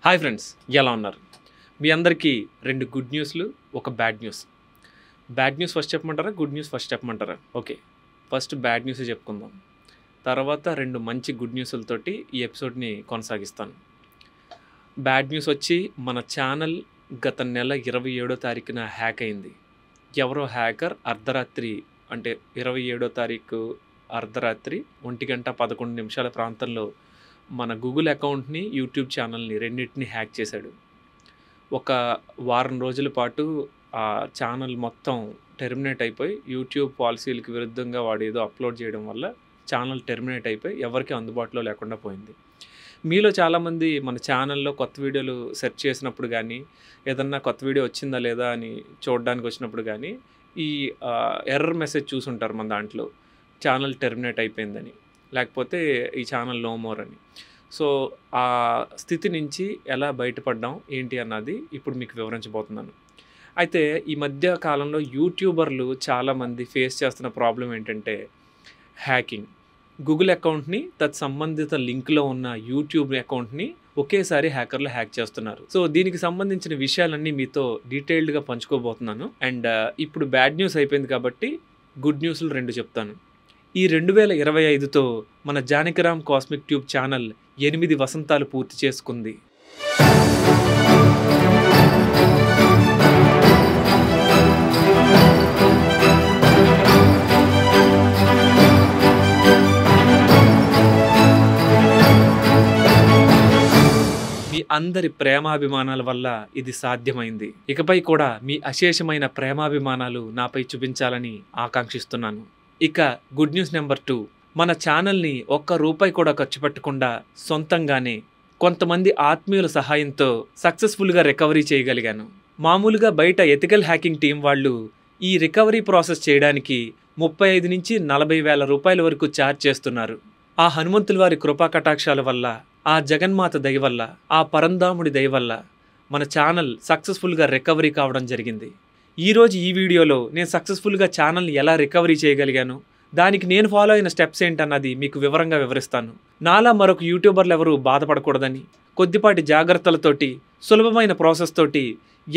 Hi friends, ఎలా ఉన్నారు? మీ అందరికీ రెండు గుడ్ న్యూస్లు, ఒక bad news. Bad news first చెప్పమంటారా, గుడ్ న్యూస్ ఫస్ట్ చెప్పమంటారా? ఓకే, ఫస్ట్ బ్యాడ్ న్యూస్ చెప్పుకుందాం. తర్వాత రెండు మంచి గుడ్ న్యూస్లతోటి ఈ ఎపిసోడ్ని కొనసాగిస్తాను. బ్యాడ్ న్యూస్ వచ్చి మన ఛానల్ గత నెల 27వ తారీఖున హ్యాక్ అయింది. ఎవరో హ్యాకర్ అర్ధరాత్రి, అంటే 27వ తారీఖు అర్ధరాత్రి 1:11 ప్రాంతంలో మన గూగుల్ అకౌంట్ని, యూట్యూబ్ ఛానల్ని రెండింటిని హ్యాక్ చేశాడు. ఒక వారం రోజుల పాటు ఆ ఛానల్ మొత్తం టెర్మినేట్ అయిపోయి, యూట్యూబ్ పాలసీలకు విరుద్ధంగా వాడు ఏదో అప్లోడ్ చేయడం వల్ల ఛానల్ టెర్మినేట్ అయిపోయి ఎవరికి అందుబాటులో లేకుండా పోయింది. మీలో చాలామంది మన ఛానల్లో కొత్త వీడియోలు సెర్చ్ చేసినప్పుడు కానీ, ఏదన్నా కొత్త వీడియో వచ్చిందా లేదా అని చూడడానికి వచ్చినప్పుడు కానీ ఈ ఎర్రర్ మెసేజ్ చూసుంటారు మన దాంట్లో, ఛానల్ టెర్మినేట్ అయిపోయిందని, లేకపోతే ఈ ఛానల్ నో మోర్ అని. సో ఆ స్థితి నుంచి ఎలా బయటపడ్డాం ఏంటి అన్నది ఇప్పుడు మీకు వివరించబోతున్నాను. అయితే ఈ మధ్య కాలంలో యూట్యూబర్లు చాలామంది ఫేస్ చేస్తున్న ప్రాబ్లం ఏంటంటే హ్యాకింగ్. గూగుల్ అకౌంట్ని, సంబంధిత లింక్లో ఉన్న యూట్యూబ్ అకౌంట్ని ఒకేసారి హ్యాకర్లు హ్యాక్ చేస్తున్నారు. సో దీనికి సంబంధించిన విషయాలన్నీ మీతో డీటెయిల్డ్గా పంచుకోబోతున్నాను. అండ్ ఇప్పుడు బ్యాడ్ న్యూస్ అయిపోయింది కాబట్టి గుడ్ న్యూస్లు రెండు చెప్తాను. ఈ 2025తో మన జానకిరామ్ కాస్మిక్ ట్యూబ్ ఛానల్ 8 వసంతాలు పూర్తి చేసుకుంది. మీ అందరి ప్రేమాభిమానాల వల్ల ఇది సాధ్యమైంది. ఇకపై కూడా మీ అశేషమైన ప్రేమాభిమానాలు నాపై చూపించాలని ఆకాంక్షిస్తున్నాను. ఇక గుడ్ న్యూస్ నెంబర్ 2, మన ఛానల్ని ₹1 కూడా ఖర్చు పెట్టకుండా సొంతంగానే కొంతమంది ఆత్మీయుల సహాయంతో సక్సెస్ఫుల్గా రికవరీ చేయగలిగాను. మామూలుగా బయట ఎథికల్ హ్యాకింగ్ టీం వాళ్ళు ఈ రికవరీ ప్రాసెస్ చేయడానికి 35 నుంచి 40 వేల రూపాయల వరకు ఛార్జ్ చేస్తున్నారు. ఆ హనుమంతుల వారి కృపా కటాక్షాల వల్ల, ఆ జగన్మాత దయ వల్ల, ఆ పరంధాముడి దయ వల్ల మన ఛానల్ సక్సెస్ఫుల్గా రికవరీ కావడం జరిగింది. ఈరోజు ఈ వీడియోలో నేను సక్సెస్ఫుల్గా ఛానల్ని ఎలా రికవరీ చేయగలిగాను, దానికి నేను ఫాలో అయిన స్టెప్స్ ఏంటన్నది మీకు వివరంగా వివరిస్తాను. నాలా మరొక యూట్యూబర్లు ఎవరు బాధపడకూడదని, కొద్దిపాటి జాగ్రత్తలతోటి, సులభమైన ప్రాసెస్ తోటి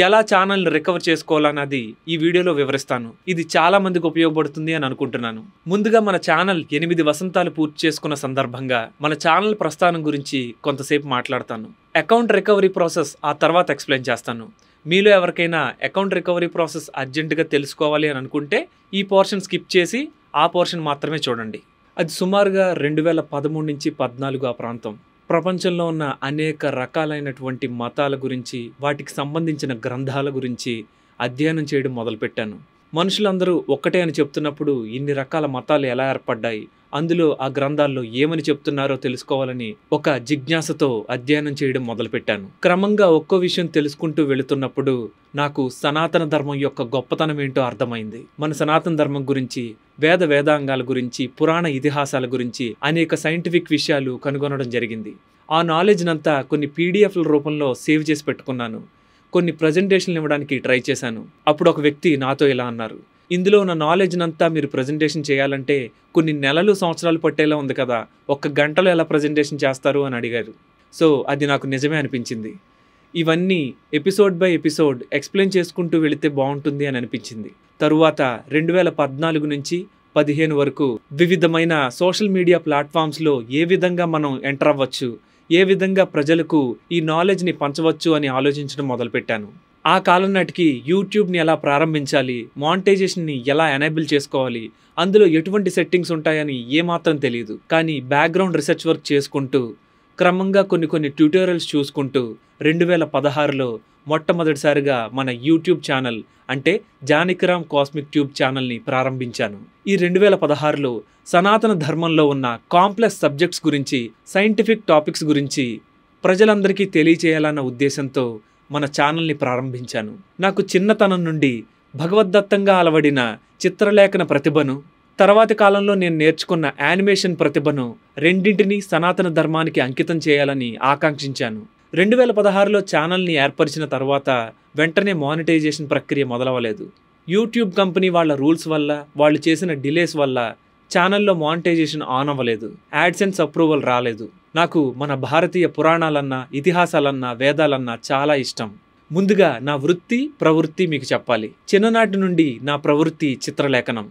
ఎలా ఛానల్ని రికవర్ చేసుకోవాలన్నది ఈ వీడియోలో వివరిస్తాను. ఇది చాలా మందికి ఉపయోగపడుతుంది అని అనుకుంటున్నాను. ముందుగా మన ఛానల్ 8 వసంతాలు పూర్తి చేసుకున్న సందర్భంగా మన ఛానల్ ప్రస్థానం గురించి కొంతసేపు మాట్లాడతాను. అకౌంట్ రికవరీ ప్రాసెస్ ఆ తర్వాత ఎక్స్ప్లెయిన్ చేస్తాను. మీలో ఎవరికైనా అకౌంట్ రికవరీ ప్రాసెస్ అర్జెంటుగా తెలుసుకోవాలి అని అనుకుంటే ఈ పోర్షన్ స్కిప్ చేసి ఆ పోర్షన్ మాత్రమే చూడండి. అది సుమారుగా 2013 నుంచి 14 ఆ ప్రాంతం. ప్రపంచంలో ఉన్న అనేక రకాలైనటువంటి మతాల గురించి, వాటికి సంబంధించిన గ్రంథాల గురించి అధ్యయనం చేయడం మొదలుపెట్టాను. మనుషులందరూ ఒక్కటే అని చెప్తున్నప్పుడు ఇన్ని రకాల మతాలు ఎలా ఏర్పడ్డాయి, అందులో ఆ గ్రంథాల్లో ఏమని చెప్తున్నారో తెలుసుకోవాలని ఒక జిజ్ఞాసతో అధ్యయనం చేయడం మొదలుపెట్టాను. క్రమంగా ఒక్కో విషయం తెలుసుకుంటూ వెళుతున్నప్పుడు నాకు సనాతన ధర్మం యొక్క గొప్పతనం ఏంటో అర్థమైంది. మన సనాతన ధర్మం గురించి, వేదాంగాల గురించి, పురాణ ఇతిహాసాల గురించి అనేక సైంటిఫిక్ విషయాలు కనుగొనడం జరిగింది. ఆ నాలెడ్జ్నంతా కొన్ని పీడిఎఫ్ల రూపంలో సేవ్ చేసి పెట్టుకున్నాను. కొన్ని ప్రజెంటేషన్లు ఇవ్వడానికి ట్రై చేశాను. అప్పుడు ఒక వ్యక్తి నాతో ఇలా అన్నారు, ఇందులో ఉన్న నాలెడ్జ్నంతా మీరు ప్రజెంటేషన్ చేయాలంటే కొన్ని నెలలు, సంవత్సరాలు పట్టేలా ఉంది కదా, 1 గంటలో ఎలా ప్రజెంటేషన్ చేస్తారు అని అడిగారు. సో అది నాకు నిజమే అనిపించింది. ఇవన్నీ ఎపిసోడ్ బై ఎపిసోడ్ ఎక్స్ప్లెయిన్ చేసుకుంటూ వెళితే బాగుంటుంది అని అనిపించింది. తరువాత 2014 నుంచి 15 వరకు వివిధమైన సోషల్ మీడియా ప్లాట్ఫామ్స్లో ఏ విధంగా మనం ఎంటర్ అవ్వచ్చు, ఏ విధంగా ప్రజలకు ఈ నాలెడ్జ్ని పంచవచ్చు అని ఆలోచించడం మొదలుపెట్టాను. ఆ కాలం నాటికి యూట్యూబ్ని ఎలా ప్రారంభించాలి, మానిటైజేషన్ని ఎలా ఎనేబుల్ చేసుకోవాలి, అందులో ఎటువంటి సెట్టింగ్స్ ఉంటాయని ఏమాత్రం తెలియదు. కానీ బ్యాక్గ్రౌండ్ రీసెర్చ్ వర్క్ చేసుకుంటూ, క్రమంగా కొన్ని ట్యూటోరియల్స్ చూసుకుంటూ 2016లో మొట్టమొదటిసారిగా మన యూట్యూబ్ ఛానల్, అంటే జానకిరామ్ కాస్మిక్ ట్యూబ్ ఛానల్ని ప్రారంభించాను. ఈ 2016లో సనాతన ధర్మంలో ఉన్న కాంప్లెక్స్ సబ్జెక్ట్స్ గురించి, సైంటిఫిక్ టాపిక్స్ గురించి ప్రజలందరికీ తెలియచేయాలన్న ఉద్దేశంతో మన ఛానల్ని ప్రారంభించాను. నాకు చిన్నతనం నుండి భగవద్దత్తంగా అలవడిన చిత్రలేఖన ప్రతిభను, తర్వాతి కాలంలో నేను నేర్చుకున్న యానిమేషన్ ప్రతిభను రెండింటినీ సనాతన ధర్మానికి అంకితం చేయాలని ఆకాంక్షించాను. 2016లో ఛానల్ని ఏర్పరిచిన తర్వాత వెంటనే మానిటైజేషన్ ప్రక్రియ మొదలవలేదు. యూట్యూబ్ కంపెనీ వాళ్ళ రూల్స్ వల్ల, వాళ్ళు చేసిన డిలేస్ వల్ల ఛానల్లో మానిటైజేషన్ ఆన్ అవ్వలేదు. యాడ్సెన్స్ అప్రూవల్ రాలేదు. నాకు మన భారతీయ పురాణాలన్నా, ఇతిహాసాలన్నా, వేదాలన్నా చాలా ఇష్టం. ముందుగా నా వృత్తి, ప్రవృత్తి మీకు చెప్పాలి. చిన్ననాటి నుండి నా ప్రవృత్తి చిత్రలేఖనం.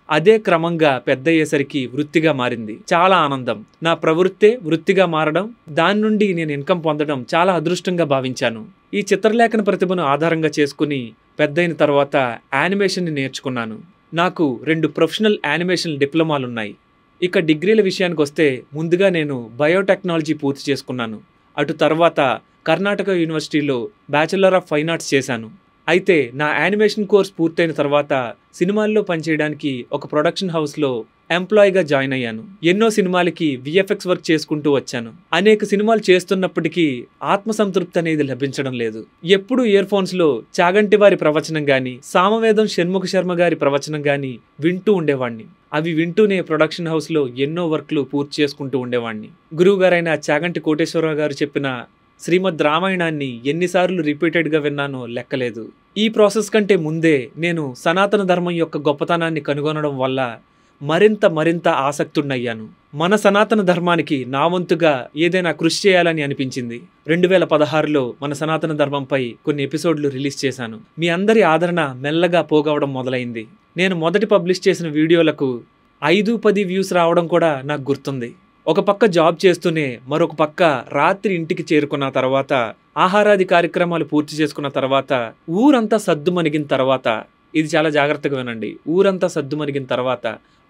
అదే క్రమంగా పెద్దయ్యేసరికి వృత్తిగా మారింది. చాలా ఆనందం. నా ప్రవృత్తే వృత్తిగా మారడం, దాని నుండి నేను ఇన్కమ్ పొందడం చాలా అదృష్టంగా భావించాను. ఈ చిత్రలేఖన ప్రతిభను ఆధారంగా చేసుకుని పెద్దయిన తర్వాత యానిమేషన్ని నేర్చుకున్నాను. నాకు 2 ప్రొఫెషనల్ యానిమేషన్ డిప్లొమాలున్నాయి. ఇక డిగ్రీల విషయానికి వస్తే ముందుగా నేను బయోటెక్నాలజీ పూర్తి చేసుకున్నాను. అటు తర్వాత కర్ణాటక యూనివర్సిటీలో బ్యాచిలర్ ఆఫ్ ఫైన్ ఆర్ట్స్ చేశాను. అయితే నా యానిమేషన్ కోర్స్ పూర్తయిన తర్వాత సినిమాల్లో పనిచేయడానికి ఒక ప్రొడక్షన్ హౌస్లో ఎంప్లాయీగా జాయిన్ అయ్యాను. ఎన్నో సినిమాలకి విఎఫ్ఎక్స్ వర్క్ చేసుకుంటూ వచ్చాను. అనేక సినిమాలు చేస్తున్నప్పటికీ ఆత్మసంతృప్తి అనేది లభించడం లేదు. ఎప్పుడు ఇయర్ ఫోన్స్లో చాగంటి వారి ప్రవచనం గాని, సామవేదం షణ్ముఖ శర్మ గారి ప్రవచనం గాని వింటూ ఉండేవాడిని. అవి వింటూనే ప్రొడక్షన్ హౌస్లో ఎన్నో వర్క్లు పూర్తి చేసుకుంటూ ఉండేవాడిని. గురువుగారైన చాగంటి కోటేశ్వరరావు గారు చెప్పిన శ్రీమద్ రామాయణాన్ని ఎన్నిసార్లు రిపీటెడ్గా విన్నానో లెక్కలేదు. ఈ ప్రాసెస్ కంటే ముందే నేను సనాతన ధర్మం యొక్క గొప్పతనాన్ని కనుగొనడం వల్ల మరింత ఆసక్తుడయ్యాను. మన సనాతన ధర్మానికి నా వంతుగా ఏదైనా కృషి చేయాలని అనిపించింది. 2016లో మన సనాతన ధర్మంపై కొన్ని ఎపిసోడ్లు రిలీజ్ చేశాను. మీ అందరి ఆదరణ మెల్లగా పోగవడం మొదలైంది. నేను మొదటి పబ్లిష్ చేసిన వీడియోలకు 5-10 వ్యూస్ రావడం కూడా నాకు గుర్తుంది. ఒక పక్క జాబ్ చేస్తూనే మరొక పక్క రాత్రి ఇంటికి చేరుకున్న తర్వాత, ఆహారాది కార్యక్రమాలు పూర్తి చేసుకున్న తర్వాత, ఊరంతా సద్దుమణిగిన తర్వాత, ఇది చాలా జాగ్రత్తగా వినండి, ఊరంతా సద్దుమణిగిన తర్వాత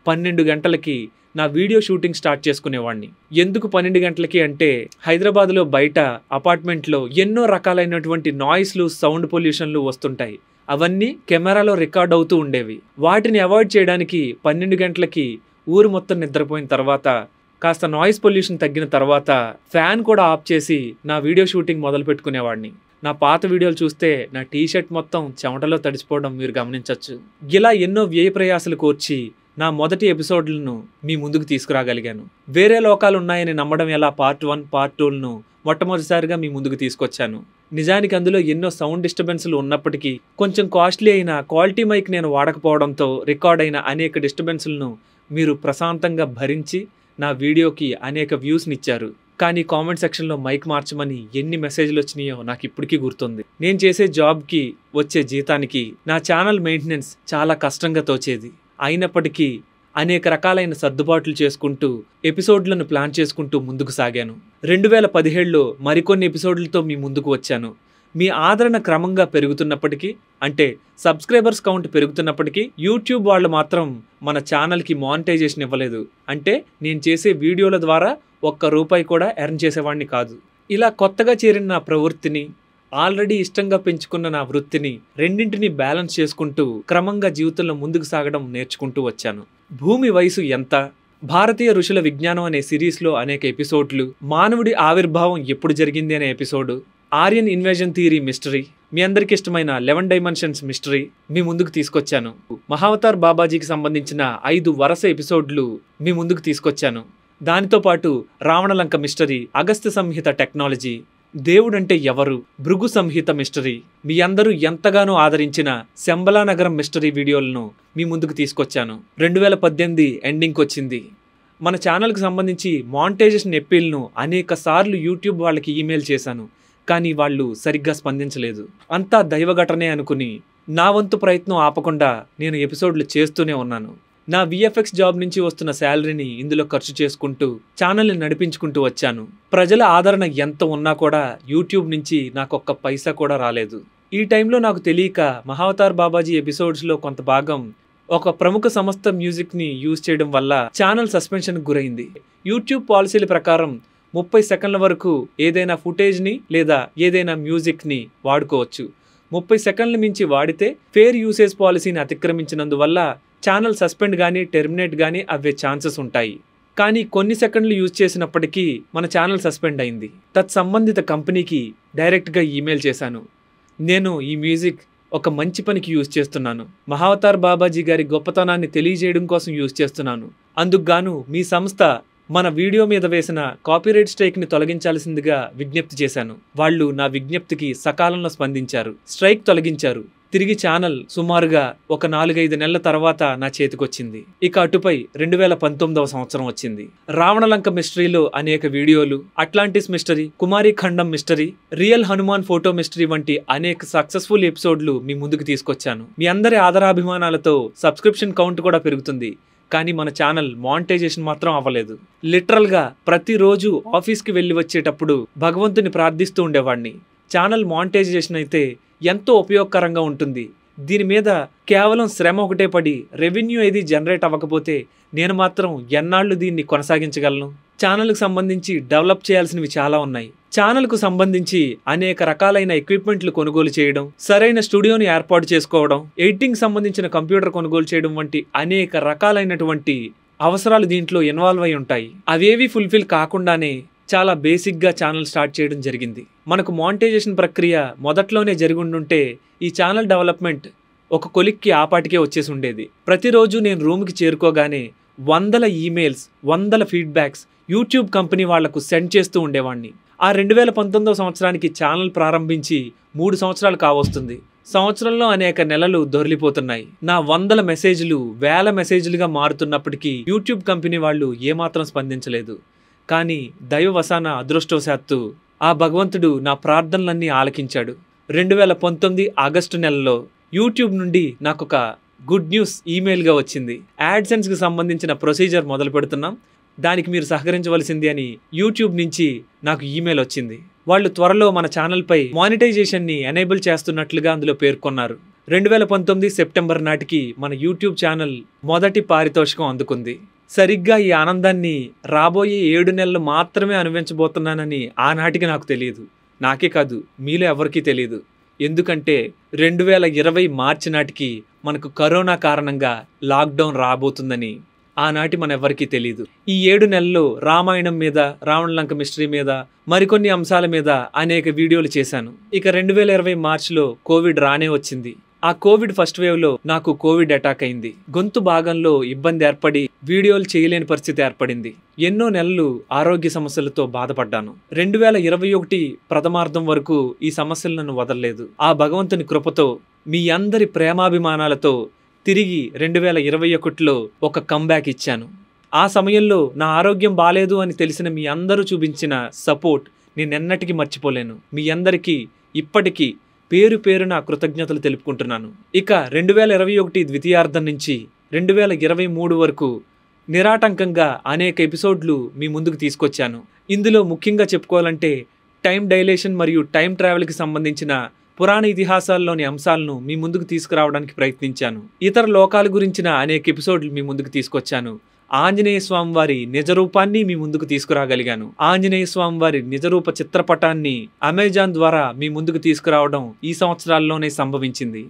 12 గంటలకి నా వీడియో షూటింగ్ స్టార్ట్ చేసుకునేవాడిని. ఎందుకు 12 గంటలకి అంటే, హైదరాబాద్లో బయట అపార్ట్మెంట్లో ఎన్నో రకాలైనటువంటి నాయిస్లు, సౌండ్ పొల్యూషన్లు వస్తుంటాయి. అవన్నీ కెమెరాలో రికార్డ్ అవుతూ ఉండేవి. వాటిని అవాయిడ్ చేయడానికి 12 గంటలకి ఊరు మొత్తం నిద్రపోయిన తర్వాత, కాస్త నాయిస్ పొల్యూషన్ తగ్గిన తర్వాత ఫ్యాన్ కూడా ఆఫ్ చేసి నా వీడియో షూటింగ్ మొదలు పెట్టుకునేవాడిని. నా పాత వీడియోలు చూస్తే నా టీషర్ట్ మొత్తం చెమటలో తడిసిపోవడం మీరు గమనించవచ్చు. ఇలా ఎన్నో వ్యయ ప్రయాసాలు కోర్చి నా మొదటి ఎపిసోడ్లను మీ ముందుకు తీసుకురాగలిగాను. వేరే లోకాలు ఉన్నాయని నమ్మడం ఎలా పార్ట్ 1, పార్ట్ 2లను మొట్టమొదటిసారిగా మీ ముందుకు తీసుకొచ్చాను. నిజానికి అందులో ఎన్నో సౌండ్ డిస్టర్బెన్స్లు ఉన్నప్పటికీ కొంచెం కాస్ట్లీ అయిన క్వాలిటీ మైక్ నేను వాడకపోవడంతో రికార్డ్ అయిన అనేక డిస్టర్బెన్స్లను మీరు ప్రశాంతంగా భరించి నా వీడియోకి అనేక వ్యూస్ని ఇచ్చారు. కానీ కామెంట్ సెక్షన్లో మైక్ మార్చమని ఎన్ని మెసేజ్లు వచ్చినాయో నాకు ఇప్పటికీ గుర్తుంది. నేను చేసే జాబ్కి వచ్చే జీతానికి నా ఛానల్ మెయింటెనెన్స్ చాలా కష్టంగా తోచేది. అయినప్పటికీ అనేక రకాలైన సర్దుబాట్లు చేసుకుంటూ ఎపిసోడ్లను ప్లాన్ చేసుకుంటూ ముందుకు సాగాను. 2017లో మరికొన్ని ఎపిసోడ్లతో మీ ముందుకు వచ్చాను. మీ ఆదరణ క్రమంగా పెరుగుతున్నప్పటికీ, అంటే సబ్స్క్రైబర్స్ కౌంట్ పెరుగుతున్నప్పటికీ, యూట్యూబ్ వాళ్ళు మాత్రం మన ఛానల్కి మానిటైజేషన్ ఇవ్వలేదు. అంటే నేను చేసే వీడియోల ద్వారా ₹1 కూడా ఎర్న్ చేసేవాడిని కాదు. ఇలా కొత్తగా చేరిన నా ప్రవృత్తిని, ఆల్రెడీ ఇష్టంగా పెంచుకున్న నా వృత్తిని రెండింటిని బ్యాలెన్స్ చేసుకుంటూ క్రమంగా జీవితంలో ముందుకు సాగడం నేర్చుకుంటూ వచ్చాను. భూమి వయసు ఎంత, భారతీయ ఋషుల విజ్ఞానం అనే సిరీస్లో అనేక ఎపిసోడ్లు, మానవుడి ఆవిర్భావం ఎప్పుడు జరిగింది అనే episode, Aryan invasion theory mystery, మీ అందరికి ఇష్టమైన 11 డైమెన్షన్స్ మిస్టరీ మీ ముందుకు తీసుకొచ్చాను. మహావతార్ బాబాజీకి సంబంధించిన 5 వరుస ఎపిసోడ్లు మీ ముందుకు తీసుకొచ్చాను. దానితో పాటు రావణలంక మిస్టరీ, అగస్త్య సంహిత టెక్నాలజీ, దేవుడంటే ఎవరు, భృగు సంహిత మిస్టరీ, మీ అందరూ ఎంతగానో ఆదరించిన శంబలా నగరం మిస్టరీ వీడియోలను మీ ముందుకు తీసుకొచ్చాను. 2018 ఎండింగ్కి వచ్చింది. మన ఛానల్కి సంబంధించి మానిటైజేషన్ ఎప్పీల్ను అనేక సార్లు యూట్యూబ్ వాళ్ళకి ఈమెయిల్ చేశాను. కానీ వాళ్ళు సరిగ్గా స్పందించలేదు. అంతా దైవఘటనే అనుకుని నా వంతు ప్రయత్నం ఆపకుండా నేను ఎపిసోడ్లు చేస్తూనే ఉన్నాను. నా విఎఫ్ఎక్స్ జాబ్ నుంచి వస్తున్న శాలరీని ఇందులో ఖర్చు చేసుకుంటూ ఛానల్ని నడిపించుకుంటూ వచ్చాను. ప్రజల ఆదరణ ఎంత ఉన్నా కూడా యూట్యూబ్ నుంచి నాకు ఒక్క పైసా కూడా రాలేదు. ఈ టైంలో నాకు తెలియక మహావతార్ బాబాజీ ఎపిసోడ్స్లో కొంత భాగం ఒక ప్రముఖ సంస్థ మ్యూజిక్ని యూజ్ చేయడం వల్ల ఛానల్ సస్పెన్షన్కి గురైంది. యూట్యూబ్ పాలసీల ప్రకారం 30 సెకండ్ల వరకు ఏదైనా ఫుటేజ్ని లేదా ఏదైనా మ్యూజిక్ని వాడుకోవచ్చు. 30 సెకండ్ల మించి వాడితే ఫేర్ యూసేజ్ పాలసీని అతిక్రమించినందువల్ల ఛానల్ సస్పెండ్ కానీ టెర్మినేట్ కానీ అవ్వే ఛాన్సెస్ ఉంటాయి. కానీ కొన్ని సెకండ్లు యూజ్ చేసినప్పటికీ మన ఛానల్ సస్పెండ్ అయింది. తత్సంబంధిత కంపెనీకి డైరెక్ట్గా ఈమెయిల్ చేశాను. నేను ఈ మ్యూజిక్ ఒక మంచి పనికి యూజ్ చేస్తున్నాను, మహావతార్ బాబాజీ గారి గొప్పతనాన్ని తెలియజేయడం కోసం యూజ్ చేస్తున్నాను, అందుకు గాను మీ సంస్థ మన వీడియో మీద వేసిన కాపీరైట్ స్ట్రైక్ని తొలగించాల్సిందిగా విజ్ఞప్తి చేశాను. వాళ్ళు నా విజ్ఞప్తికి సకాలంలో స్పందించారు, స్ట్రైక్ తొలగించారు. తిరిగి ఛానల్ సుమారుగా ఒక 4-5 నెలల తర్వాత నా చేతికొచ్చింది. ఇక అటుపై 2019వ సంవత్సరం వచ్చింది. రావణలంక మిస్టరీలో అనేక వీడియోలు, అట్లాంటిస్ మిస్టరీ, కుమారి ఖండం mystery, real Hanuman photo mystery వంటి అనేక సక్సెస్ఫుల్ ఎపిసోడ్లు మీ ముందుకు తీసుకొచ్చాను. మీ అందరి ఆదరాభిమానాలతో సబ్స్క్రిప్షన్ కౌంట్ కూడా పెరుగుతుంది. కానీ మన ఛానల్ మానిటైజేషన్ మాత్రం అవ్వలేదు. లిటరల్గా ప్రతిరోజు ఆఫీస్కి వెళ్ళి వచ్చేటప్పుడు భగవంతుని ప్రార్థిస్తూ ఉండేవాడిని. ఛానల్ మానిటైజేషన్ అయితే ఎంతో ఉపయోగకరంగా ఉంటుంది. దీని మీద కేవలం శ్రమ ఒకటే పడి రెవెన్యూ ఏది జనరేట్ అవ్వకపోతే నేను మాత్రం ఎన్నాళ్ళు దీన్ని కొనసాగించగలను? ఛానల్కు సంబంధించి డెవలప్ చేయాల్సినవి చాలా ఉన్నాయి. ఛానల్కు సంబంధించి అనేక రకాలైన ఎక్విప్మెంట్లు కొనుగోలు చేయడం, సరైన స్టూడియోని ఏర్పాటు చేసుకోవడం, ఎడిటింగ్ సంబంధించిన కంప్యూటర్ కొనుగోలు చేయడం వంటి అనేక రకాలైనటువంటి అవసరాలు దీంట్లో ఇన్వాల్వ్ అయి ఉంటాయి. అవేవి ఫుల్ఫిల్ కాకుండానే చాలా బేసిక్గా ఛానల్ స్టార్ట్ చేయడం జరిగింది. మనకు మానిటైజేషన్ ప్రక్రియ మొదట్లోనే జరిగుండుంటే ఈ ఛానల్ డెవలప్మెంట్ ఒక కొలిక్కి ఆపాటికే వచ్చేసి ఉండేది. ప్రతిరోజు నేను రూమ్కి చేరుకోగానే వందల ఈమెయిల్స్, వందల ఫీడ్బ్యాక్స్ యూట్యూబ్ కంపెనీ వాళ్లకు సెండ్ చేస్తూ ఉండేవాడిని. ఆ 2019వ సంవత్సరానికి ఛానల్ ప్రారంభించి 3 సంవత్సరాలు కావస్తుంది. సంవత్సరంలో అనేక నెలలు దొరికిపోతున్నాయి. నా వందల మెసేజ్లు వేల మెసేజ్లుగా మారుతున్నప్పటికీ యూట్యూబ్ కంపెనీ వాళ్ళు ఏమాత్రం స్పందించలేదు. కానీ దైవవశాన అదృష్టవశాత్తు ఆ భగవంతుడు నా ప్రార్థనలన్నీ ఆలకించాడు. 2019 ఆగస్టు నెలలో యూట్యూబ్ నుండి నాకు ఒక గుడ్ న్యూస్ ఈమెయిల్గా వచ్చింది. యాడ్సెన్స్కి సంబంధించిన ప్రొసీజర్ మొదలు పెడుతున్నాం, దానికి మీరు సహకరించవలసింది అని యూట్యూబ్ నుంచి నాకు ఈమెయిల్ వచ్చింది. వాళ్ళు త్వరలో మన ఛానల్పై మానిటైజేషన్ని ఎనేబుల్ చేస్తున్నట్లుగా అందులో పేర్కొన్నారు. 2019 సెప్టెంబర్ నాటికి మన యూట్యూబ్ ఛానల్ మొదటి పారితోషికం అందుకుంది. సరిగ్గా ఈ ఆనందాన్ని రాబోయే 7 నెలలు మాత్రమే అనుభవించబోతున్నానని ఆనాటికి నాకు తెలియదు. నాకే కాదు, మీలో ఎవరికీ తెలియదు. ఎందుకంటే 2020 మార్చి నాటికి మనకు కరోనా కారణంగా లాక్డౌన్ రాబోతుందని ఆనాటి మన ఎవరికీ తెలియదు. ఈ 7 నెలల్లో రామాయణం మీద, రావణలంక మిస్టరీ మీద, మరికొన్ని అంశాల మీద అనేక వీడియోలు చేశాను. ఇక 2020 మార్చిలో కోవిడ్ రానే వచ్చింది. ఆ కోవిడ్ ఫస్ట్ వేవ్లో నాకు కోవిడ్ అటాక్ అయింది. గొంతు భాగంలో ఇబ్బంది ఏర్పడి వీడియోలు చేయలేని పరిస్థితి ఏర్పడింది. ఎన్నో నెలలు ఆరోగ్య సమస్యలతో బాధపడ్డాను. 2021 ప్రథమార్థం వరకు ఈ సమస్యలు నన్ను వదలలేదు. ఆ భగవంతుని కృపతో, మీ అందరి ప్రేమాభిమానాలతో తిరిగి 2021లో ఒక కంబ్యాక్ ఇచ్చాను. ఆ సమయంలో నా ఆరోగ్యం బాలేదు అని తెలిసిన మీ అందరూ చూపించిన సపోర్ట్ నేనెన్నటికీ మర్చిపోలేను. మీ అందరికీ ఇప్పటికీ పేరు పేరున కృతజ్ఞతలు తెలుపుకుంటున్నాను. ఇక 2021 ద్వితీయార్థం నుంచి 2023 వరకు నిరాటంకంగా అనేక ఎపిసోడ్లు మీ ముందుకు తీసుకొచ్చాను. ఇందులో ముఖ్యంగా చెప్పుకోవాలంటే టైం డైలేషన్ మరియు టైం ట్రావెల్కి సంబంధించిన పురాణ ఇతిహాసాల్లోని అంశాలను మీ ముందుకు తీసుకురావడానికి ప్రయత్నించాను. ఇతర లోకాల గురించిన అనేక ఎపిసోడ్లు మీ ముందుకు తీసుకొచ్చాను. ఆంజనేయ స్వామి వారి నిజరూపాన్ని మీ ముందుకు తీసుకురాగలిగాను. ఆంజనేయ స్వామి వారి నిజరూప చిత్రపటాన్ని అమెజాన్ ద్వారా మీ ముందుకు తీసుకురావడం ఈ సంవత్సరాల్లోనే సంభవించింది.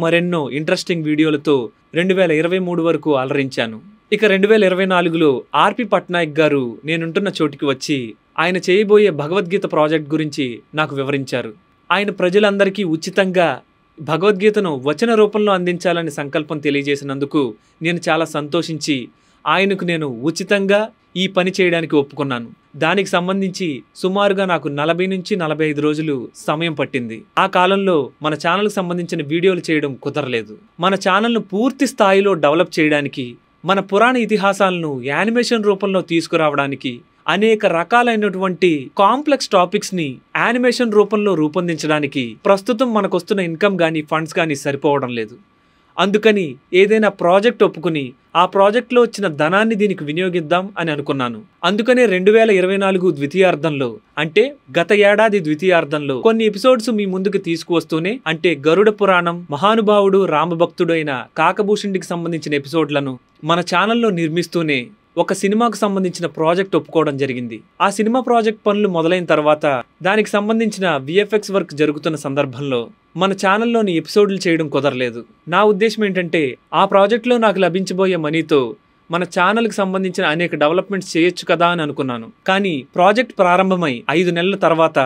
మరెన్నో ఇంట్రెస్టింగ్ వీడియోలతో 2023 వరకు అలరించాను. ఇక 2024లో ఆర్పి పట్నాయక్ గారు నేనుంటున్న చోటికి వచ్చి ఆయన చేయబోయే భగవద్గీత ప్రాజెక్ట్ గురించి నాకు వివరించారు. ఆయన ప్రజలందరికీ ఉచితంగా భగవద్గీతను వచన రూపంలో అందించాలని సంకల్పం తెలియజేసినందుకు నేను చాలా సంతోషించి ఆయనకు నేను ఉచితంగా ఈ పని చేయడానికి ఒప్పుకున్నాను. దానికి సంబంధించి సుమారుగా నాకు 40 నుంచి 45 రోజులు సమయం పట్టింది. ఆ కాలంలో మన ఛానల్కి సంబంధించిన వీడియోలు చేయడం కుదరలేదు. మన ఛానల్ను పూర్తి స్థాయిలో డెవలప్ చేయడానికి, మన పురాణ ఇతిహాసాలను యానిమేషన్ రూపంలో తీసుకురావడానికి, అనేక రకాలైనటువంటి కాంప్లెక్స్ టాపిక్స్ ని యానిమేషన్ రూపంలో రూపొందించడానికి ప్రస్తుతం మనకొస్తున్న ఇన్కమ్ కానీ ఫండ్స్ కానీ సరిపోవడం లేదు. అందుకని ఏదైనా ప్రాజెక్ట్ ఒప్పుకుని ఆ ప్రాజెక్ట్లో వచ్చిన ధనాన్ని దీనికి వినియోగిద్దాం అని అనుకున్నాను. అందుకనే 2024 ద్వితీయార్థంలో, అంటే గత ఏడాది ద్వితీయార్థంలో కొన్ని ఎపిసోడ్స్ మీ ముందుకు తీసుకువస్తూనే, అంటే గరుడ పురాణం, మహానుభావుడు రామభక్తుడు అయిన కాకభూషుడికి సంబంధించిన ఎపిసోడ్లను మన ఛానల్లో నిర్మిస్తూనే ఒక సినిమాకు సంబంధించిన ప్రాజెక్ట్ ఒప్పుకోవడం జరిగింది. ఆ సినిమా ప్రాజెక్ట్ పనులు మొదలైన తర్వాత దానికి సంబంధించిన విఎఫ్ఎక్స్ వర్క్ జరుగుతున్న సందర్భంలో మన ఛానల్లోని ఎపిసోడ్లు చేయడం కుదరలేదు. నా ఉద్దేశం ఏంటంటే ఆ ప్రాజెక్ట్లో నాకు లభించబోయే మనీతో మన ఛానల్కి సంబంధించిన అనేక డెవలప్మెంట్స్ చేయొచ్చు కదా అని అనుకున్నాను. కానీ ప్రాజెక్ట్ ప్రారంభమై 5 నెలల తర్వాత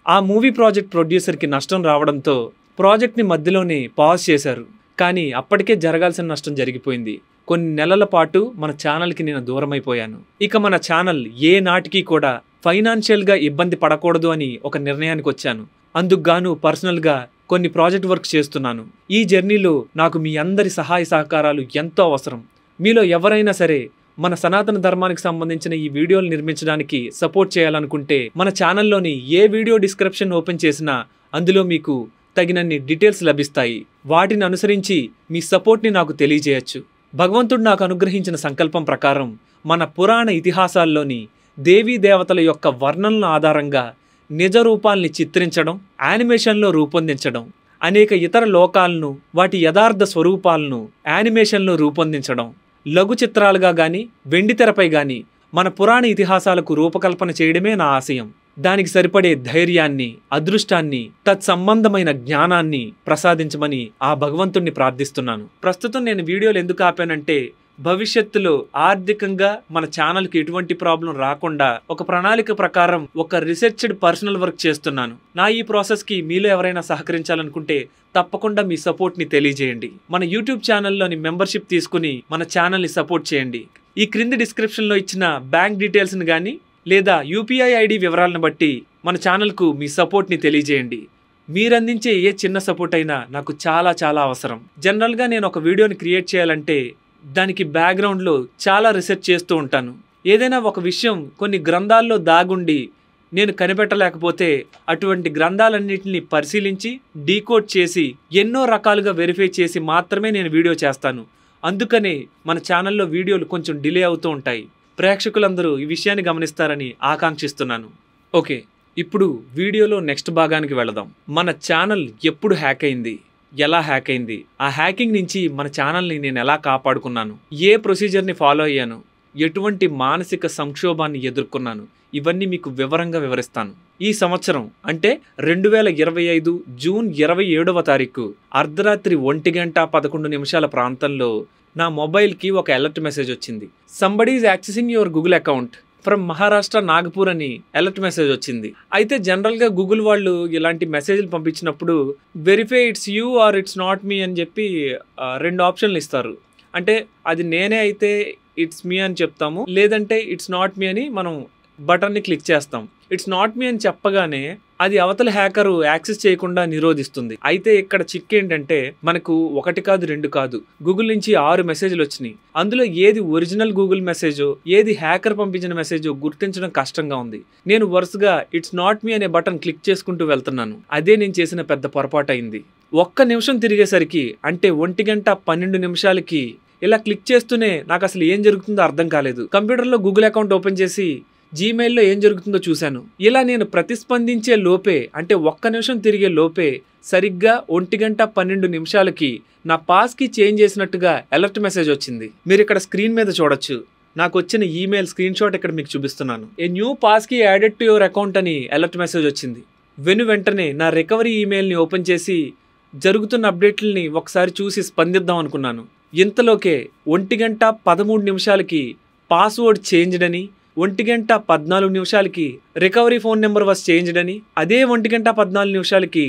ఆ మూవీ ప్రాజెక్ట్ ప్రొడ్యూసర్కి నష్టం రావడంతో ప్రాజెక్ట్ని మధ్యలోనే పాజ్ చేశారు. కానీ అప్పటికే జరగాల్సిన నష్టం జరిగిపోయింది. కొన్ని నెలల పాటు మన ఛానల్కి నేను దూరమైపోయాను. ఇక మన ఛానల్ ఏ నాటికి కూడా ఫైనాన్షియల్గా ఇబ్బంది పడకూడదు అని ఒక నిర్ణయానికి వచ్చాను. అందుకు గాను పర్సనల్గా కొన్ని ప్రాజెక్ట్ వర్క్ చేస్తున్నాను. ఈ జర్నీలో నాకు మీ అందరి సహాయ సహకారాలు ఎంతో అవసరం. మీలో ఎవరైనా సరే మన సనాతన ధర్మానికి సంబంధించిన ఈ వీడియోలు నిర్మించడానికి సపోర్ట్ చేయాలనుకుంటే మన ఛానల్లోని ఏ వీడియో డిస్క్రిప్షన్ ఓపెన్ చేసినా అందులో మీకు తగినన్ని డీటెయిల్స్ లభిస్తాయి. వాటిని అనుసరించి మీ సపోర్ట్ని నాకు తెలియజేయచ్చు. భగవంతుడు నాకు అనుగ్రహించిన సంకల్పం ప్రకారం మన పురాణ ఇతిహాసాల్లోని దేవీ దేవతల యొక్క వర్ణనల ఆధారంగా నిజ రూపాల్ని చిత్రించడం, యానిమేషన్లో రూపొందించడం, అనేక ఇతర లోకాలను వాటి యథార్థ స్వరూపాలను యానిమేషన్లో రూపొందించడం, లఘు చిత్రాలుగా కానీ వెండితెరపై కానీ మన పురాణ ఇతిహాసాలకు రూపకల్పన చేయడమే నా ఆశయం. దానికి సరిపడే ధైర్యాన్ని, అదృష్టాన్ని, తత్సంబంధమైన జ్ఞానాన్ని ప్రసాదించమని ఆ భగవంతుణ్ణి ప్రార్థిస్తున్నాను. ప్రస్తుతం నేను వీడియోలు ఎందుకు ఆపానంటే భవిష్యత్తులో ఆర్థికంగా మన ఛానల్కి ఎటువంటి ప్రాబ్లం రాకుండా ఒక ప్రణాళిక ప్రకారం ఒక రీసెర్చ్డ్ పర్సనల్ వర్క్ చేస్తున్నాను. నా ఈ ప్రాసెస్కి మీలో ఎవరైనా సహకరించాలనుకుంటే తప్పకుండా మీ సపోర్ట్ని తెలియజేయండి. మన యూట్యూబ్ ఛానల్లోని మెంబర్షిప్ తీసుకుని మన ఛానల్ని సపోర్ట్ చేయండి. ఈ క్రింది డిస్క్రిప్షన్లో ఇచ్చిన బ్యాంక్ డీటెయిల్స్ని కానీ లేదా యూపీఐ ఐడి వివరాలను బట్టి మన ఛానల్కు మీ సపోర్ట్ని తెలియజేయండి. మీరందించే ఏ చిన్న సపోర్ట్ అయినా నాకు చాలా చాలా అవసరం. జనరల్గా నేను ఒక వీడియోని క్రియేట్ చేయాలంటే దానికి బ్యాక్గ్రౌండ్లో చాలా రీసెర్చ్ చేస్తూ ఉంటాను. ఏదైనా ఒక విషయం కొన్ని గ్రంథాల్లో దాగుండి నేను కనిపెట్టలేకపోతే అటువంటి గ్రంథాలన్నింటినీ పరిశీలించి డీకోడ్ చేసి ఎన్నో రకాలుగా వెరిఫై చేసి మాత్రమే నేను వీడియో చేస్తాను. అందుకనే మన ఛానల్లో వీడియోలు కొంచెం డిలే అవుతూ ఉంటాయి. ప్రేక్షకులందరూ ఈ విషయాన్ని గమనిస్తారని ఆకాంక్షిస్తున్నాను. ఓకే, ఇప్పుడు వీడియోలో నెక్స్ట్ భాగానికి వెళదాం. మన ఛానల్ ఎప్పుడు హ్యాక్ అయింది, ఎలా హ్యాక్ అయింది, ఆ హ్యాకింగ్ నుంచి మన ఛానల్ని నేను ఎలా కాపాడుకున్నాను, ఏ ప్రొసీజర్ని ఫాలో అయ్యాను, ఎటువంటి మానసిక సంక్షోభాన్ని ఎదుర్కొన్నాను, ఇవన్నీ మీకు వివరంగా వివరిస్తాను. ఈ సంవత్సరం అంటే 2025 జూన్ 27వ తారీఖు అర్ధరాత్రి 1:11 ప్రాంతంలో నా మొబైల్కి ఒక అలర్ట్ మెసేజ్ వచ్చింది. Somebody is accessing your Google account from Maharashtra Nagpur అని అలర్ట్ మెసేజ్ వచ్చింది. అయితే జనరల్గా గూగుల్ వాళ్ళు ఇలాంటి మెసేజ్లు పంపించినప్పుడు verify it's you or it's not me అని చెప్పి 2 ఆప్షన్లు ఇస్తారు. అంటే అది నేనే అయితే ఇట్స్ మీ అని చెప్తాము, లేదంటే ఇట్స్ నాట్ మీ అని మనం బటన్ని క్లిక్ చేస్తాం. ఇట్స్ నాట్ మీ అని చెప్పగానే అది అవతల హ్యాకరు యాక్సెస్ చేయకుండా నిరోధిస్తుంది. అయితే ఇక్కడ చిక్ ఏంటంటే మనకు 1 కాదు 2 కాదు గూగుల్ నుంచి 6 మెసేజ్లు వచ్చినాయి. అందులో ఏది ఒరిజినల్ గూగుల్ మెసేజో ఏది హ్యాకర్ పంపించిన మెసేజో గుర్తించడం కష్టంగా ఉంది. నేను వరుసగా ఇట్స్ నాట్ మీ అనే బటన్ క్లిక్ చేసుకుంటూ వెళ్తున్నాను. అదే నేను చేసిన పెద్ద పొరపాటు అయింది. 1 నిమిషం తిరిగేసరికి అంటే 1:12 ఇలా క్లిక్ చేస్తూనే నాకు అసలు ఏం జరుగుతుందో అర్థం కాలేదు. కంప్యూటర్లో గూగుల్ అకౌంట్ ఓపెన్ చేసి జీమెయిల్లో ఏం జరుగుతుందో చూశాను. ఇలా నేను ప్రతిస్పందించే లోపే అంటే 1 నిమిషం తిరిగే లోపే సరిగ్గా 1:12 నా పాస్కి చేంజ్ చేసినట్టుగా అలర్ట్ మెసేజ్ వచ్చింది. మీరు ఇక్కడ స్క్రీన్ మీద చూడొచ్చు. నాకు వచ్చిన ఈమెయిల్ స్క్రీన్ షాట్ ఇక్కడ మీకు చూపిస్తున్నాను. A new passkey added to your account అని అలర్ట్ మెసేజ్ వచ్చింది. వెంటనే నా రికవరీ ఈమెయిల్ని ఓపెన్ చేసి జరుగుతున్న అప్డేట్లని ఒకసారి చూసి స్పందిద్దాం అనుకున్నాను. ఇంతలోకే 1:13 పాస్వర్డ్ చేంజ్డ్ అని, 1:14 recovery phone number was changed అని, అదే 1:14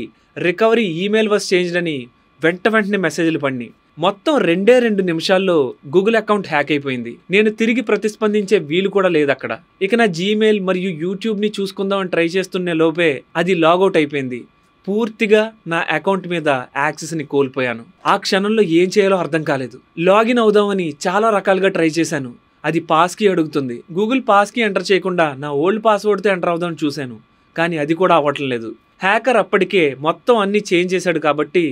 రికవరీ ఈమెయిల్ వాస్ చేంజ్డ్ అని వెంటనే మెసేజ్లు పడినాయి. మొత్తం 2 నిమిషాల్లో గూగుల్ అకౌంట్ హ్యాక్ అయిపోయింది. నేను తిరిగి ప్రతిస్పందించే వీలు కూడా లేదు అక్కడ. ఇక నా జీమెయిల్ మరియు యూట్యూబ్ని చూసుకుందామని ట్రై చేస్తున్న లోపే అది లాగౌట్ అయిపోయింది. పూర్తిగా నా అకౌంట్ మీద యాక్సెస్ని కోల్పోయాను. ఆ క్షణంలో ఏం చేయాలో అర్థం కాలేదు. లాగిన్ అవుదామని చాలా రకాలుగా ట్రై చేశాను. అది పాస్కి అడుగుతుంది. గూగుల్ పాస్కి ఎంటర్ చేయకుండా నా ఓల్డ్ పాస్వర్డ్తో ఎంటర్ అవుదామని చూశాను, కానీ అది కూడా అవ్వట్లేదు. హ్యాకర్ అప్పటికే మొత్తం అన్ని చేంజ్ చేశాడు కాబట్టి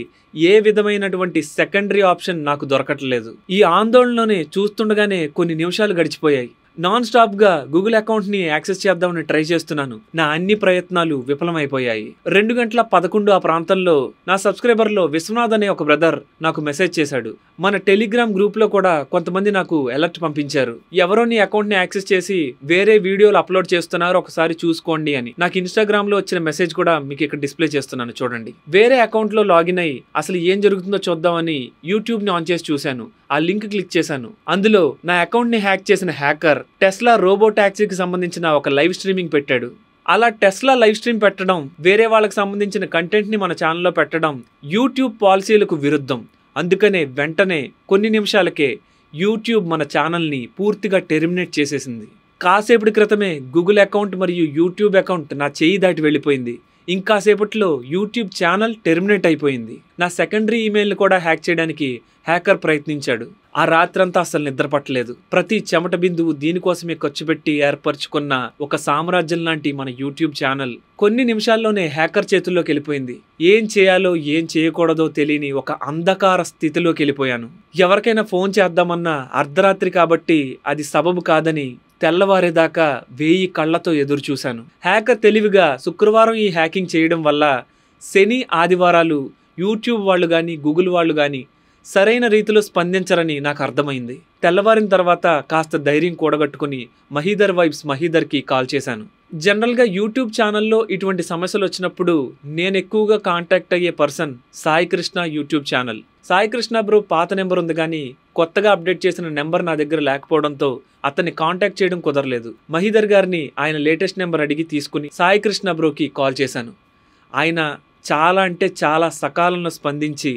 ఏ విధమైనటువంటి సెకండరీ ఆప్షన్ నాకు దొరకట్లేదు. ఈ ఆందోళనలోనే చూస్తుండగానే కొన్ని నిమిషాలు గడిచిపోయాయి. నాన్ స్టాప్గా గూగుల్ అకౌంట్ని యాక్సెస్ చేద్దామని ట్రై చేస్తున్నాను. నా అన్ని ప్రయత్నాలు విఫలమైపోయాయి. 2:11 ఆ ప్రాంతంలో నా సబ్స్క్రైబర్లో విశ్వనాథ్ అనే ఒక బ్రదర్ నాకు మెసేజ్ చేశాడు. మన టెలిగ్రామ్ గ్రూప్లో కూడా కొంతమంది నాకు అలర్ట్ పంపించారు. ఎవరో నీ అకౌంట్ని యాక్సెస్ చేసి వేరే వీడియోలు అప్లోడ్ చేస్తున్నారు, ఒకసారి చూసుకోండి అని. నాకు ఇన్స్టాగ్రామ్లో వచ్చిన మెసేజ్ కూడా మీకు ఇక్కడ డిస్ప్లే చేస్తున్నాను చూడండి. వేరే అకౌంట్లో లాగిన్ అయ్యి అసలు ఏం జరుగుతుందో చూద్దామని యూట్యూబ్ని ఆన్ చేసి చూశాను. ఆ లింక్ క్లిక్ చేశాను. అందులో నా అకౌంట్ని హ్యాక్ చేసిన హ్యాకర్ టెస్లా రోబో టాక్సీకి సంబంధించిన ఒక లైవ్ స్ట్రీమింగ్ పెట్టాడు. అలా టెస్లా లైవ్ స్ట్రీమ్ పెట్టడం, వేరే వాళ్ళకి సంబంధించిన కంటెంట్ని మన ఛానల్లో పెట్టడం యూట్యూబ్ పాలసీలకు విరుద్ధం. అందుకనే వెంటనే కొన్ని నిమిషాలకే యూట్యూబ్ మన ఛానల్ని పూర్తిగా టెర్మినేట్ చేసేసింది. కాసేపటి క్రితమే గూగుల్ అకౌంట్ మరియు యూట్యూబ్ అకౌంట్ నా చేయి దాటి వెళ్ళిపోయింది. ఇంకా సేపట్లో యూట్యూబ్ ఛానల్ టెర్మినేట్ అయిపోయింది. నా సెకండరీ ఈమెయిల్ని కూడా హ్యాక్ చేయడానికి హ్యాకర్ ప్రయత్నించాడు. ఆ రాత్రంతా అసలు నిద్ర పట్టలేదు. ప్రతి చెమట బిందువు దీనికోసమే ఖర్చు పెట్టి ఏర్పరచుకున్న ఒక సామ్రాజ్యం లాంటి మన యూట్యూబ్ ఛానల్ కొన్ని నిమిషాల్లోనే హ్యాకర్ చేతుల్లోకి వెళ్ళిపోయింది. ఏం చేయాలో ఏం చేయకూడదో తెలియని ఒక అంధకార స్థితిలోకి వెళ్ళిపోయాను. ఎవరికైనా ఫోన్ చేద్దామన్నా అర్ధరాత్రి కాబట్టి అది సబబు కాదని తెల్లవారేదాకా 1000 కళ్లతో ఎదురు చూశాను. హ్యాకర్ తెలివిగా శుక్రవారం ఈ హ్యాకింగ్ చేయడం వల్ల శని ఆదివారాలు యూట్యూబ్ వాళ్ళు కానీ గూగుల్ వాళ్ళు కానీ సరైన రీతిలో స్పందించరని నాకు అర్థమైంది. తెల్లవారిన తర్వాత కాస్త ధైర్యం కూడగట్టుకుని మహీధర్ వైబ్స్ మహీధర్కి కాల్ చేశాను. జనరల్గా యూట్యూబ్ ఛానల్లో ఇటువంటి సమస్యలు వచ్చినప్పుడు నేను ఎక్కువగా కాంటాక్ట్ అయ్యే person Sai Krishna YouTube channel. Sai Krishna bro పాత నెంబర్ ఉంది కానీ కొత్తగా అప్డేట్ చేసిన నెంబర్ నా దగ్గర లేకపోవడంతో అతన్ని కాంటాక్ట్ చేయడం కుదరలేదు. మహీధర్ గారిని ఆయన లేటెస్ట్ నెంబర్ అడిగి తీసుకుని సాయి కృష్ణ బ్రోకి కాల్ చేశాను. ఆయన చాలా అంటే చాలా సకాలంలో స్పందించి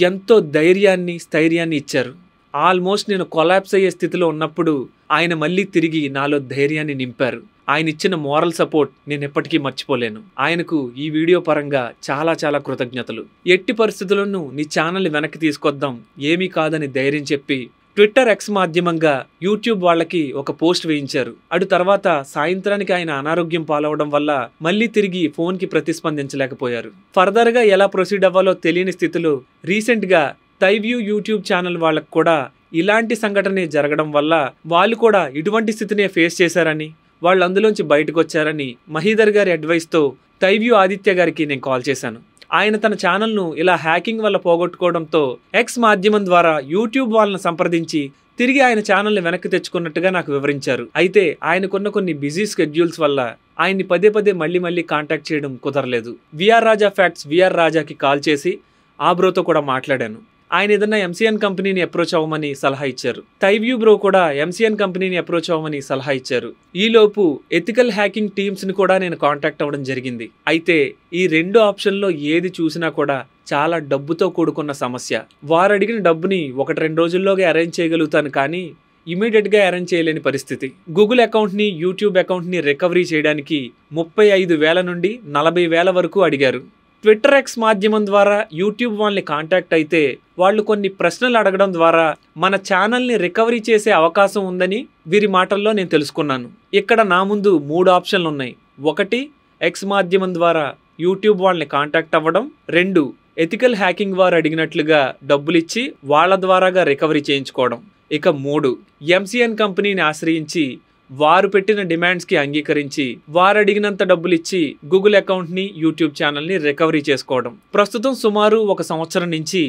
ఎంతో ధైర్యాన్ని స్థైర్యాన్ని ఇచ్చారు. ఆల్మోస్ట్ నేను కొలాప్స్ అయ్యే స్థితిలో ఉన్నప్పుడు ఆయన మళ్ళీ తిరిగి నాలో ధైర్యాన్ని నింపారు. ఆయన ఇచ్చిన మోరల్ సపోర్ట్ నేను ఎప్పటికీ మర్చిపోలేను. ఆయనకు ఈ వీడియో పరంగా చాలా చాలా కృతజ్ఞతలు. ఎట్టి పరిస్థితుల్లోనూ నీ ఛానల్ని వెనక్కి తీసుకొద్దాం, ఏమీ కాదని ధైర్యం చెప్పి ట్విట్టర్ ఎక్స్ మాధ్యమంగా యూట్యూబ్ వాళ్ళకి ఒక పోస్ట్ వేయించారు. అటు తర్వాత సాయంత్రానికి ఆయన అనారోగ్యం పాలవడం వల్ల మళ్ళీ తిరిగి ఫోన్కి ప్రతిస్పందించలేకపోయారు. ఫర్దర్గా ఎలా ప్రొసీడ్ అవ్వాలో తెలియని స్థితిలో రీసెంట్గా టైవ్యూ యూట్యూబ్ ఛానల్ వాళ్ళకు కూడా ఇలాంటి సంఘటనే జరగడం వల్ల వాళ్ళు కూడా ఇటువంటి స్థితినే ఫేస్ చేశారని, వాళ్ళు అందులోంచి బయటకు వచ్చారని మహీధర్ గారి అడ్వైస్తో టైవ్యూ ఆదిత్య గారికి నేను కాల్ చేశాను. ఆయన తన ఛానల్ను ఇలా హ్యాకింగ్ వల్ల పోగొట్టుకోవడంతో ఎక్స్ మాధ్యమం ద్వారా యూట్యూబ్ వాళ్ళని సంప్రదించి తిరిగి ఆయన ఛానల్ని వెనక్కి తెచ్చుకున్నట్టుగా నాకు వివరించారు. అయితే ఆయనకున్న కొన్ని బిజీ స్కెడ్యూల్స్ వల్ల ఆయన్ని పదే పదే మళ్ళీ కాంటాక్ట్ చేయడం కుదరలేదు. విఆర్ రాజా ఫ్యాక్ట్స్ విఆర్ రాజాకి కాల్ చేసి ఆ బ్రోతో కూడా మాట్లాడాను. ఆయన ఏదన్నా ఎంసీఎన్ కంపెనీని అప్రోచ్ అవ్వమని సలహా ఇచ్చారు. టైవ్యూ బ్రో కూడా ఎంసీఎన్ కంపెనీని అప్రోచ్ అవ్వమని సలహా ఇచ్చారు. ఈలోపు ఎథికల్ హ్యాకింగ్ టీమ్స్ని కూడా నేను కాంటాక్ట్ అవ్వడం జరిగింది. అయితే ఈ రెండు ఆప్షన్లో ఏది చూసినా కూడా చాలా డబ్బుతో కూడుకున్న సమస్య. వారు అడిగిన డబ్బుని 1-2 రోజుల్లోగా అరేంజ్ చేయగలుగుతాను కానీ ఇమీడియట్గా అరేంజ్ చేయలేని పరిస్థితి. గూగుల్ అకౌంట్ని యూట్యూబ్ అకౌంట్ని రికవరీ చేయడానికి 35,000 నుండి 40,000 వరకు అడిగారు. ట్విట్టర్ ఎక్స్ మాధ్యమం ద్వారా యూట్యూబ్ వాళ్ళని కాంటాక్ట్ అయితే వాళ్ళు కొన్ని ప్రశ్నలు అడగడం ద్వారా మన ఛానల్ని రికవరీ చేసే అవకాశం ఉందని వీరి మాటల్లో నేను తెలుసుకున్నాను. ఇక్కడ నా ముందు 3 ఆప్షన్లు ఉన్నాయి. 1 ఎక్స్ మాధ్యమం ద్వారా యూట్యూబ్ వాళ్ళని కాంటాక్ట్ అవ్వడం, 2 ఎథికల్ హ్యాకింగ్ వారు అడిగినట్లుగా డబ్బులిచ్చి వాళ్ళ ద్వారాగా రికవరీ చేయించుకోవడం, ఇక 3 ఎంసీఎన్ కంపెనీని ఆశ్రయించి వారు పెట్టిన డిమాండ్స్కి అంగీకరించి వారు అడిగినంత డబ్బులు ఇచ్చి గూగుల్ అకౌంట్ని యూట్యూబ్ ఛానల్ని రికవరీ చేసుకోవడం. ప్రస్తుతం సుమారు 1 సంవత్సరం నుంచి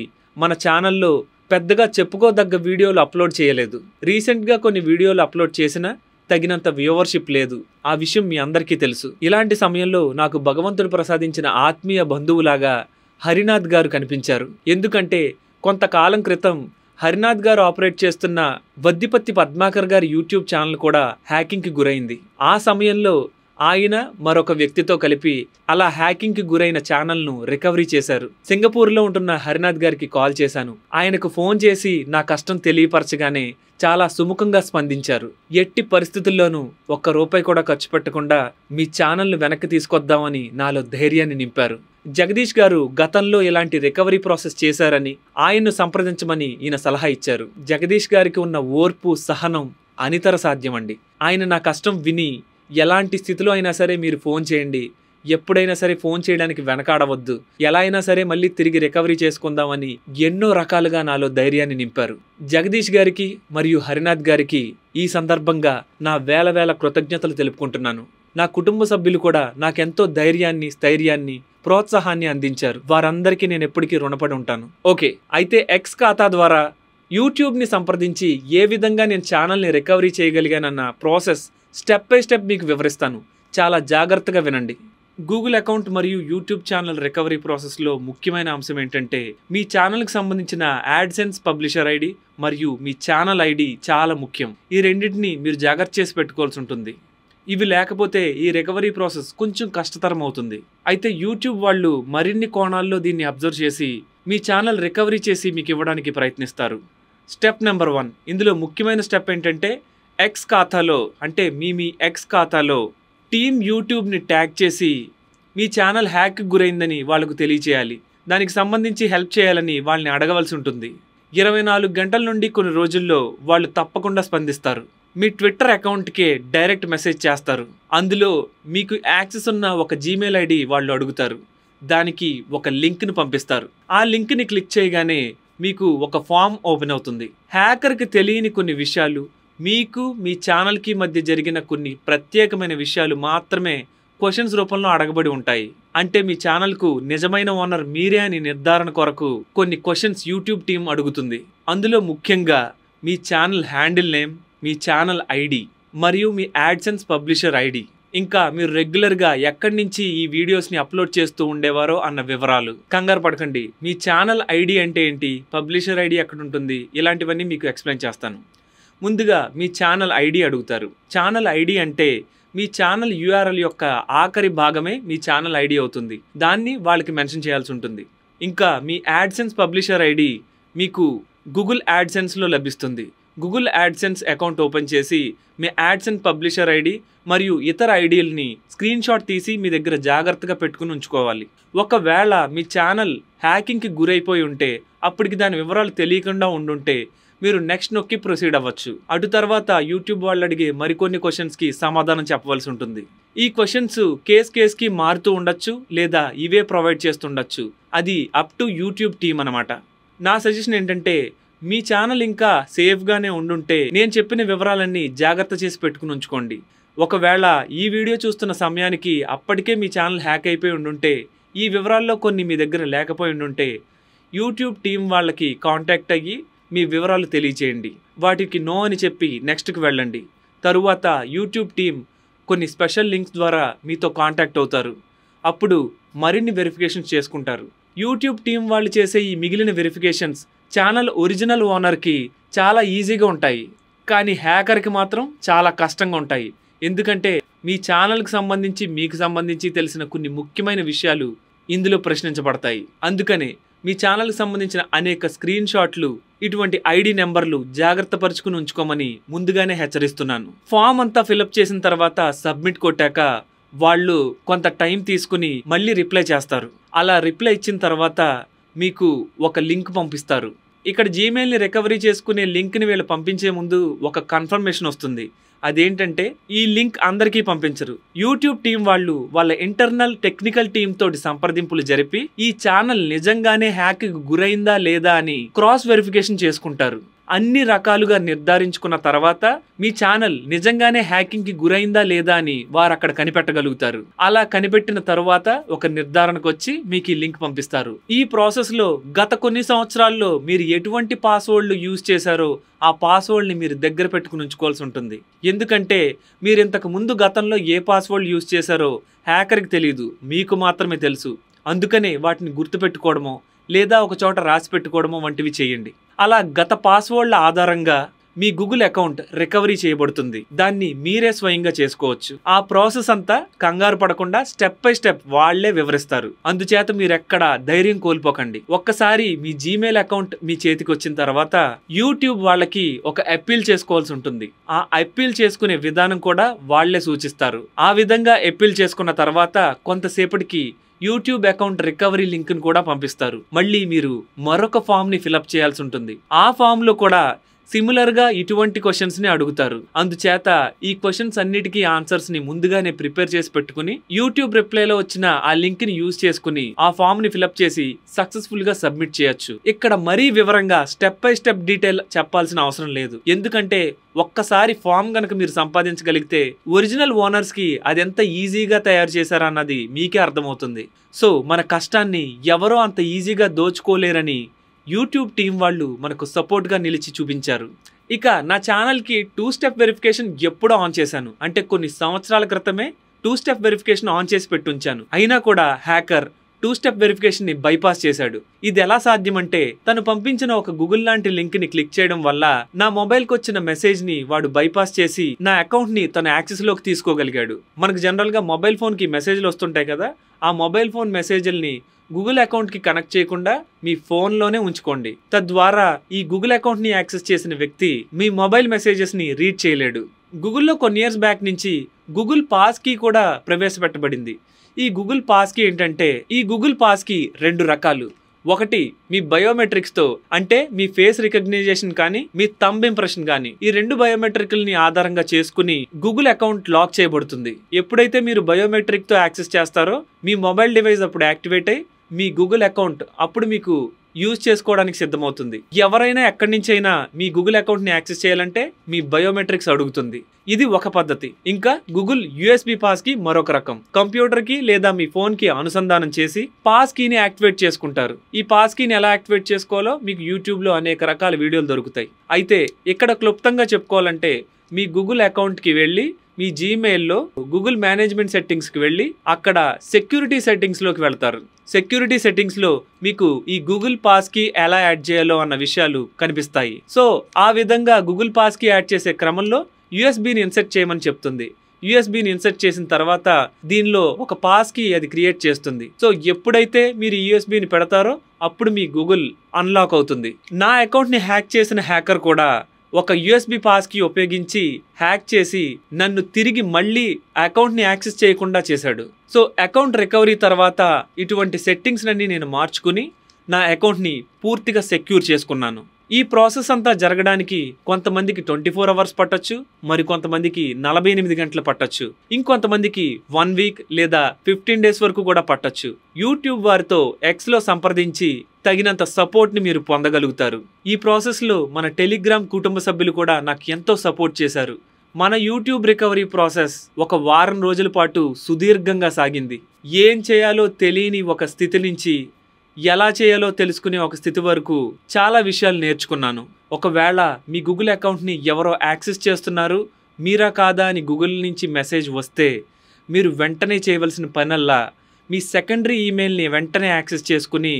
మన ఛానల్లో పెద్దగా చెప్పుకోదగ్గ వీడియోలు అప్లోడ్ చేయలేదు. రీసెంట్గా కొన్ని వీడియోలు అప్లోడ్ చేసినా తగినంత వ్యూవర్షిప్ లేదు. ఆ విషయం మీ అందరికీ తెలుసు. ఇలాంటి సమయంలో నాకు భగవంతుడు ప్రసాదించిన ఆత్మీయ బంధువులాగా హరినాథ్ గారు కనిపించారు. ఎందుకంటే కొంతకాలం క్రితం హరినాథ్ గారు ఆపరేట్ చేస్తున్న వద్దిపత్తి పద్మాకర్ గారి యూట్యూబ్ ఛానల్ కూడా హ్యాకింగ్కి గురైంది. ఆ సమయంలో ఆయన మరొక వ్యక్తితో కలిపి అలా హ్యాకింగ్కి గురైన ఛానల్ను రికవరీ చేశారు. సింగపూర్లో ఉంటున్న హరినాథ్ గారికి కాల్ చేశాను. ఆయనకు ఫోన్ చేసి నా కష్టం తెలియపరచగానే చాలా సుముఖంగా స్పందించారు. ఎట్టి పరిస్థితుల్లోనూ ₹1 కూడా ఖర్చు పెట్టకుండా మీ ఛానల్ను వెనక్కి తీసుకొద్దామని నాలో ధైర్యాన్ని నింపారు. జగదీష్ గారు గతంలో ఇలాంటి రికవరీ ప్రాసెస్ చేశారని ఆయన్ను సంప్రదించమని ఈయన సలహా ఇచ్చారు. జగదీష్ గారికి ఉన్న ఓర్పు సహనం అనితర సాధ్యమండి. ఆయన నా కష్టం విని ఎలాంటి స్థితిలో అయినా సరే మీరు ఫోన్ చేయండి, ఎప్పుడైనా సరే ఫోన్ చేయడానికి వెనకాడవద్దు, ఎలా అయినా సరే మళ్ళీ తిరిగి రికవరీ చేసుకుందామని ఎన్నో రకాలుగా నాలో ధైర్యాన్ని నింపారు. జగదీష్ గారికి మరియు హరినాథ్ గారికి ఈ సందర్భంగా నా వేల కృతజ్ఞతలు తెలుపుకుంటున్నాను. నా కుటుంబ సభ్యులు కూడా నాకెంతో ధైర్యాన్ని స్థైర్యాన్ని ప్రోత్సాహాన్ని అందించారు. వారందరికీ నేను ఎప్పటికీ రుణపడి ఉంటాను. ఓకే, అయితే ఎక్స్ ఖాతా ద్వారా యూట్యూబ్ని సంప్రదించి ఏ విధంగా నేను ఛానల్ని రికవరీ చేయగలిగానన్న ప్రాసెస్ స్టెప్ బై స్టెప్ మీకు వివరిస్తాను. చాలా జాగ్రత్తగా వినండి. గూగుల్ అకౌంట్ మరియు యూట్యూబ్ ఛానల్ రికవరీ ప్రాసెస్లో ముఖ్యమైన అంశం ఏంటంటే మీ ఛానల్కి సంబంధించిన యాడ్సెన్స్ పబ్లిషర్ ఐడి మరియు మీ ఛానల్ ఐడి చాలా ముఖ్యం. ఈ రెండింటిని మీరు జాగ్రత్త చేసి పెట్టుకోవాల్సి ఉంటుంది. ఇవి లేకపోతే ఈ రికవరీ ప్రాసెస్ కొంచెం కష్టతరం అవుతుంది. అయితే యూట్యూబ్ వాళ్ళు మరిన్ని కోణాల్లో దీన్ని అబ్జర్వ్ చేసి మీ ఛానల్ రికవరీ చేసి మీకు ఇవ్వడానికి ప్రయత్నిస్తారు. స్టెప్ నెంబర్ 1, ఇందులో ముఖ్యమైన స్టెప్ ఏంటంటే ఎక్స్ ఖాతాలో అంటే మీ ఎక్స్ ఖాతాలో టీమ్ యూట్యూబ్ని ట్యాగ్ చేసి మీ ఛానల్ హ్యాక్ గురైందని వాళ్ళకు తెలియచేయాలి. దానికి సంబంధించి హెల్ప్ చేయాలని వాళ్ళని అడగవలసి ఉంటుంది. 24 గంటల నుండి కొన్ని రోజుల్లో వాళ్ళు తప్పకుండా స్పందిస్తారు. మీ ట్విట్టర్ అకౌంట్కే డైరెక్ట్ మెసేజ్ చేస్తారు. అందులో మీకు యాక్సెస్ ఉన్న ఒక జీమెయిల్ ఐడి వాళ్ళు అడుగుతారు. దానికి ఒక లింక్ను పంపిస్తారు. ఆ లింక్ని క్లిక్ చేయగానే మీకు ఒక ఫామ్ ఓపెన్ అవుతుంది. హ్యాకర్కి తెలియని కొన్ని విషయాలు, మీకు మీ ఛానల్కి మధ్య జరిగిన కొన్ని ప్రత్యేకమైన విషయాలు మాత్రమే క్వశ్చన్స్ రూపంలో అడగబడి ఉంటాయి. అంటే మీ ఛానల్కు నిజమైన ఓనర్ మీరే అని నిర్ధారణ కొరకు కొన్ని క్వశ్చన్స్ యూట్యూబ్ టీం అడుగుతుంది. అందులో ముఖ్యంగా మీ ఛానల్ హ్యాండిల్ నేమ్, మీ ఛానల్ ఐడి మరియు మీ యాడ్సెన్స్ పబ్లిషర్ ఐడి, ఇంకా మీరు రెగ్యులర్గా ఎక్కడి నుంచి ఈ వీడియోస్ని అప్లోడ్ చేస్తూ ఉండేవారో అన్న వివరాలు. కంగారు పడకండి, మీ ఛానల్ ఐడి అంటే ఏంటి, పబ్లిషర్ ఐడి ఎక్కడ ఉంటుంది, ఇలాంటివన్నీ మీకు ఎక్స్ప్లెయిన్ చేస్తాను. ముందుగా మీ ఛానల్ ఐడి అడుగుతారు. ఛానల్ ఐడి అంటే మీ ఛానల్ యూఆర్ఎల్ యొక్క ఆఖరి భాగమే మీ ఛానల్ ఐడి అవుతుంది. దాన్ని వాళ్ళకి మెన్షన్ చేయాల్సి ఉంటుంది. ఇంకా మీ యాడ్సెన్స్ పబ్లిషర్ ఐడి మీకు గూగుల్ యాడ్సెన్స్లో లభిస్తుంది. గూగుల్ యాడ్సెన్స్ అకౌంట్ ఓపెన్ చేసి మీ యాడ్సెన్స్ పబ్లిషర్ ఐడి మరియు ఇతర ఐడీలని స్క్రీన్ షాట్ తీసి మీ దగ్గర జాగ్రత్తగా పెట్టుకుని ఉంచుకోవాలి. ఒకవేళ మీ ఛానల్ హ్యాకింగ్కి గురైపోయి ఉంటే, అప్పటికి దాని వివరాలు తెలియకుండా ఉండుంటే మీరు నెక్స్ట్ నొక్కి ప్రొసీడ్ అవ్వచ్చు. అటు తర్వాత యూట్యూబ్ వాళ్ళు అడిగే మరికొన్ని క్వశ్చన్స్కి సమాధానం చెప్పవలసి ఉంటుంది. ఈ క్వశ్చన్స్ కేస్కి మారుతూ ఉండొచ్చు, లేదా ఇవే ప్రొవైడ్ చేస్తుండొచ్చు. అది అప్ టు యూట్యూబ్ టీమ్ అనమాట. నా సజెషన్ ఏంటంటే, మీ ఛానల్ ఇంకా సేఫ్గానే ఉండుంటే నేను చెప్పిన వివరాలన్నీ జాగ్రత్త చేసి పెట్టుకుని ఉంచుకోండి. ఒకవేళ ఈ వీడియో చూస్తున్న సమయానికి అప్పటికే మీ ఛానల్ హ్యాక్ అయిపోయి ఉండుంటే, ఈ వివరాల్లో కొన్ని మీ దగ్గర లేకపోయి ఉండుంటే, యూట్యూబ్ టీం వాళ్ళకి కాంటాక్ట్ అయ్యి మీ వివరాలు తెలియచేయండి. వాటికి నో అని చెప్పి నెక్స్ట్కి వెళ్ళండి. తరువాత యూట్యూబ్ టీం కొన్ని స్పెషల్ లింక్స్ ద్వారా మీతో కాంటాక్ట్ అవుతారు. అప్పుడు మరిన్ని వెరిఫికేషన్స్ చేసుకుంటారు. యూట్యూబ్ టీం వాళ్ళు చేసే ఈ మిగిలిన వెరిఫికేషన్స్ ఛానల్ ఒరిజినల్ ఓనర్కి చాలా ఈజీగా ఉంటాయి, కానీ హ్యాకర్కి మాత్రం చాలా కష్టంగా ఉంటాయి. ఎందుకంటే మీ ఛానల్కి సంబంధించి మీకు సంబంధించి తెలిసిన కొన్ని ముఖ్యమైన విషయాలు ఇందులో ప్రశ్నించబడతాయి. అందుకనే మీ ఛానల్కి సంబంధించిన అనేక స్క్రీన్ షాట్లు, ఇటువంటి ఐడి నెంబర్లు జాగ్రత్త పరుచుకుని ఉంచుకోమని ముందుగానే హెచ్చరిస్తున్నాను. ఫామ్ అంతా ఫిలప్ చేసిన తర్వాత సబ్మిట్ కొట్టాక వాళ్ళు కొంత టైం తీసుకుని మళ్ళీ రిప్లై చేస్తారు. అలా రిప్లై ఇచ్చిన తర్వాత మీకు ఒక లింక్ పంపిస్తారు. ఇక్కడ జీమెయిల్ని రికవరీ చేసుకునే లింక్ని వీళ్ళు పంపించే ముందు ఒక కన్ఫర్మేషన్ వస్తుంది. అదేంటంటే, ఈ లింక్ అందరికీ పంపించరు. యూట్యూబ్ టీం వాళ్ళు వాళ్ళ ఇంటర్నల్ టెక్నికల్ టీం తోటి సంప్రదింపులు జరిపి ఈ ఛానల్ నిజంగానే హ్యాక్ గురైందా లేదా అని క్రాస్ వెరిఫికేషన్ చేసుకుంటారు. అన్ని రకాలుగా నిర్ధారించుకున్న తర్వాత మీ ఛానల్ నిజంగానే హ్యాకింగ్కి గురైందా లేదా అని వారు అక్కడ కనిపెట్టగలుగుతారు. అలా కనిపెట్టిన తర్వాత ఒక నిర్ధారణకు వచ్చి మీకు ఈ లింక్ పంపిస్తారు. ఈ ప్రాసెస్లో గత కొన్ని సంవత్సరాల్లో మీరు ఎటువంటి పాస్వర్డ్లు యూజ్ చేశారో ఆ పాస్వర్డ్ని మీరు దగ్గర పెట్టుకుని ఉంచుకోవాల్సి ఉంటుంది. ఎందుకంటే మీరు ఇంతకు ముందు గతంలో ఏ పాస్వర్డ్ యూజ్ చేశారో హ్యాకర్కి తెలియదు, మీకు మాత్రమే తెలుసు. అందుకనే వాటిని గుర్తుపెట్టుకోవడమో లేదా ఒక చోట రాసి పెట్టుకోవడమో వంటివి చేయండి. అలా గత పాస్వర్డ్ల ఆధారంగా మీ గూగుల్ అకౌంట్ రికవరీ చేయబడుతుంది. దాన్ని మీరే స్వయంగా చేసుకోవచ్చు. ఆ ప్రాసెస్ అంతా కంగారు పడకుండా స్టెప్ బై స్టెప్ వాళ్లే వివరిస్తారు. అందుచేత మీరెక్కడ ధైర్యం కోల్పోకండి. ఒక్కసారి మీ జీమెయిల్ అకౌంట్ మీ చేతికి వచ్చిన తర్వాత యూట్యూబ్ వాళ్ళకి ఒక అప్పీల్ చేసుకోవాల్సి ఉంటుంది. ఆ అప్పీల్ చేసుకునే విధానం కూడా వాళ్లే సూచిస్తారు. ఆ విధంగా అప్పీల్ చేసుకున్న తర్వాత కొంతసేపటికి యూట్యూబ్ అకౌంట్ రికవరీ లింక్ను కూడా పంపిస్తారు. మళ్ళీ మీరు మరొక ఫామ్ని ఫిలప్ చేయాల్సి ఉంటుంది. ఆ ఫామ్లో కూడా సిమిలర్గా ఇటువంటి క్వశ్చన్స్ని అడుగుతారు. అందుచేత ఈ క్వశ్చన్స్ అన్నిటికీ ఆన్సర్స్ని ముందుగానే ప్రిపేర్ చేసి పెట్టుకుని యూట్యూబ్ రిప్లైలో వచ్చిన ఆ లింక్ని యూజ్ చేసుకుని ఆ ఫామ్ని ఫిలప్ చేసి సక్సెస్ఫుల్గా సబ్మిట్ చేయొచ్చు. ఇక్కడ మరీ వివరంగా స్టెప్ బై స్టెప్ డీటెయిల్ చెప్పాల్సిన అవసరం లేదు. ఎందుకంటే ఒక్కసారి ఫామ్ కనుక మీరు సంపాదించగలిగితే ఒరిజినల్ ఓనర్స్కి అదెంత ఈజీగా తయారు చేశారన్నది మీకే అర్థమవుతుంది. సో మన కష్టాన్ని ఎవరో అంత ఈజీగా దోచుకోలేరని యూట్యూబ్ టీం వాళ్ళు మనకు సపోర్ట్గా నిలిచి చూపించారు. ఇక నా ఛానల్కి 2 స్టెప్ వెరిఫికేషన్ ఎప్పుడో ఆన్ చేశాను. అంటే కొన్ని సంవత్సరాల క్రితమే 2 స్టెప్ వెరిఫికేషన్ ఆన్ చేసి పెట్టుంచాను. అయినా కూడా హ్యాకర్ 2 స్టెప్ వెరిఫికేషన్ని బైపాస్ చేశాడు. ఇది ఎలా సాధ్యమంటే, తను పంపించిన ఒక గూగుల్ లాంటి లింక్ని క్లిక్ చేయడం వల్ల నా మొబైల్కి వచ్చిన మెసేజ్ని వాడు బైపాస్ చేసి నా అకౌంట్ని తన యాక్సెస్లోకి తీసుకోగలిగాడు. మనకు జనరల్గా మొబైల్ ఫోన్కి మెసేజ్లు వస్తుంటాయి కదా, ఆ మొబైల్ ఫోన్ మెసేజ్ల్ని గూగుల్ అకౌంట్కి కనెక్ట్ చేయకుండా మీ ఫోన్లోనే ఉంచుకోండి. తద్వారా ఈ గూగుల్ అకౌంట్ని యాక్సెస్ చేసిన వ్యక్తి మీ మొబైల్ మెసేజెస్ని రీడ్ చేయలేడు. గూగుల్లో కొన్ని ఇయర్స్ బ్యాక్ నుంచి గూగుల్ పాస్ కీ కూడా ప్రవేశపెట్టబడింది. ఈ గూగుల్ పాస్ కీ ఏంటంటే ఈ గూగుల్ పాస్ కీ 2 రకాలు. ఒకటి మీ బయోమెట్రిక్స్ తో అంటే మీ ఫేస్ రికగ్నైజేషన్ కానీ మీ థంబ్ ఇంప్రెషన్ కానీ ఈ 2 బయోమెట్రిక్ని ఆధారంగా చేసుకుని గూగుల్ అకౌంట్ లాక్ చేయబడుతుంది. ఎప్పుడైతే మీరు బయోమెట్రిక్ తో యాక్సెస్ చేస్తారో మీ మొబైల్ డివైస్ అప్పుడు యాక్టివేట్ అయ్యి మీ గూగుల్ అకౌంట్ అప్పుడు మీకు యూజ్ చేసుకోవడానికి సిద్ధమవుతుంది. ఎవరైనా ఎక్కడి నుంచి అయినా మీ గూగుల్ అకౌంట్ ని యాక్సెస్ చేయాలంటే మీ బయోమెట్రిక్స్ అడుగుతుంది. ఇది ఒక పద్ధతి. ఇంకా గూగుల్ USB పాస్ కి మరొక రకం. కంప్యూటర్ కి లేదా మీ ఫోన్ కి అనుసంధానం చేసి పాస్ కీని యాక్టివేట్ చేసుకుంటారు. ఈ పాస్ కీని ఎలా యాక్టివేట్ చేసుకోవాలో మీకు యూట్యూబ్ లో అనేక రకాల వీడియోలు దొరుకుతాయి. అయితే ఇక్కడ క్లుప్తంగా చెప్పుకోవాలంటే మీ గూగుల్ అకౌంట్ కి వెళ్ళి మీ జీమెయిల్లో గూగుల్ మేనేజ్మెంట్ సెట్టింగ్స్ కి వెళ్ళి అక్కడ సెక్యూరిటీ సెట్టింగ్స్ లోకి వెళ్తారు. సెక్యూరిటీ సెట్టింగ్స్ లో మీకు ఈ గూగుల్ పాస్ కి ఎలా యాడ్ చేయాలో అన్న విషయాలు కనిపిస్తాయి. సో ఆ విధంగా గూగుల్ పాస్ కి యాడ్ చేసే క్రమంలో యూఎస్బిని ఇన్సర్ట్ చేయమని చెప్తుంది. యూఎస్బిని ఇన్సర్ట్ చేసిన తర్వాత దీనిలో ఒక పాస్ కి అది క్రియేట్ చేస్తుంది. సో ఎప్పుడైతే మీరు యూఎస్బిని పెడతారో అప్పుడు మీ గూగుల్ అన్లాక్ అవుతుంది. నా అకౌంట్ ని హ్యాక్ చేసిన హ్యాకర్ కూడా ఒక యూఎస్బి పాస్ కి ఉపయోగించి హ్యాక్ చేసి నన్ను తిరిగి మళ్ళీ అకౌంట్ ని యాక్సెస్ చేయకుండా చేశాడు. సో అకౌంట్ రికవరీ తర్వాత ఇటువంటి సెట్టింగ్స్ అన్ని నేను మార్చుకుని నా అకౌంట్ ని పూర్తిగా సెక్యూర్ చేసుకున్నాను. ఈ ప్రాసెస్ అంతా జరగడానికి కొంతమందికి 24 అవర్స్ పట్టొచ్చు, మరి కొంతమందికి 48 గంటలు పట్టొచ్చు, ఇంకొంతమందికి 1 వీక్ లేదా 15 డేస్ వరకు కూడా పట్టొచ్చు. యూట్యూబ్ వారితో X లో సంప్రదించి తగినంత సపోర్ట్ ని మీరు పొందగలుగుతారు. ఈ ప్రాసెస్ లో మన టెలిగ్రామ్ కుటుంబ సభ్యులు కూడా నాకు ఎంతో సపోర్ట్ చేశారు. మన యూట్యూబ్ రికవరీ ప్రాసెస్ ఒక వారం రోజుల పాటు సుదీర్ఘంగా సాగింది. ఏం చేయాలో తెలియని ఒక స్థితి నుంచి ఎలా చేయాలో తెలుసుకునే ఒక స్థితి వరకు చాలా విషయాలు నేర్చుకున్నాను. ఒకవేళ మీ గూగుల్ అకౌంట్ని ఎవరో యాక్సెస్ చేస్తున్నారు, మీరా కాదా అని గూగుల్ నుంచి మెసేజ్ వస్తే మీరు వెంటనే చేయవలసిన పనల్లా మీ సెకండరీ ఈమెయిల్ని వెంటనే యాక్సెస్ చేసుకుని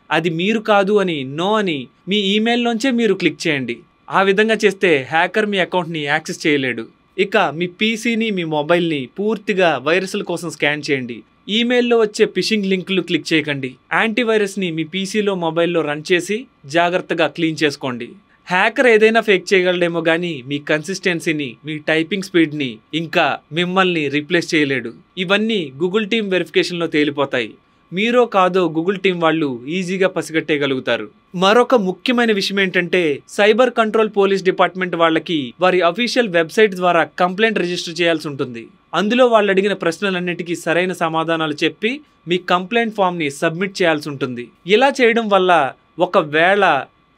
అది మీరు కాదు అని నో అని మీ ఈమెయిల్లోంచే మీరు క్లిక్ చేయండి. ఆ విధంగా చేస్తే హ్యాకర్ మీ అకౌంట్ని యాక్సెస్ చేయలేడు. ఇక మీ పీసీని మీ మొబైల్ని పూర్తిగా వైరస్ల కోసం స్కాన్ చేయండి. ఈమెయిల్లో వచ్చే ఫిషింగ్ లింకులు క్లిక్ చేయకండి. యాంటీవైరస్ని మీ పీసీలో మొబైల్లో రన్ చేసి జాగ్రత్తగా క్లీన్ చేసుకోండి. హ్యాకర్ ఏదైనా ఫేక్ చేయగలడేమో కానీ మీ కన్సిస్టెన్సీని, మీ టైపింగ్ స్పీడ్ని ఇంకా మిమ్మల్ని రీప్లేస్ చేయలేడు. ఇవన్నీ గూగుల్ టీమ్ వెరిఫికేషన్లో తేలిపోతాయి. మీరో కాదో గూగుల్ టీం వాళ్ళు ఈజీగా పసిగట్టేయగలుగుతారు. మరొక ముఖ్యమైన విషయం ఏంటంటే సైబర్ కంట్రోల్ పోలీస్ డిపార్ట్మెంట్ వాళ్ళకి వారి అఫీషియల్ వెబ్సైట్ ద్వారా కంప్లైంట్ రిజిస్టర్ చేయాల్సి ఉంటుంది. అందులో వాళ్ళు అడిగిన ప్రశ్నలన్నిటికీ సరైన సమాధానాలు చెప్పి మీ కంప్లైంట్ ఫామ్ని సబ్మిట్ చేయాల్సి ఉంటుంది. ఇలా చేయడం వల్ల ఒకవేళ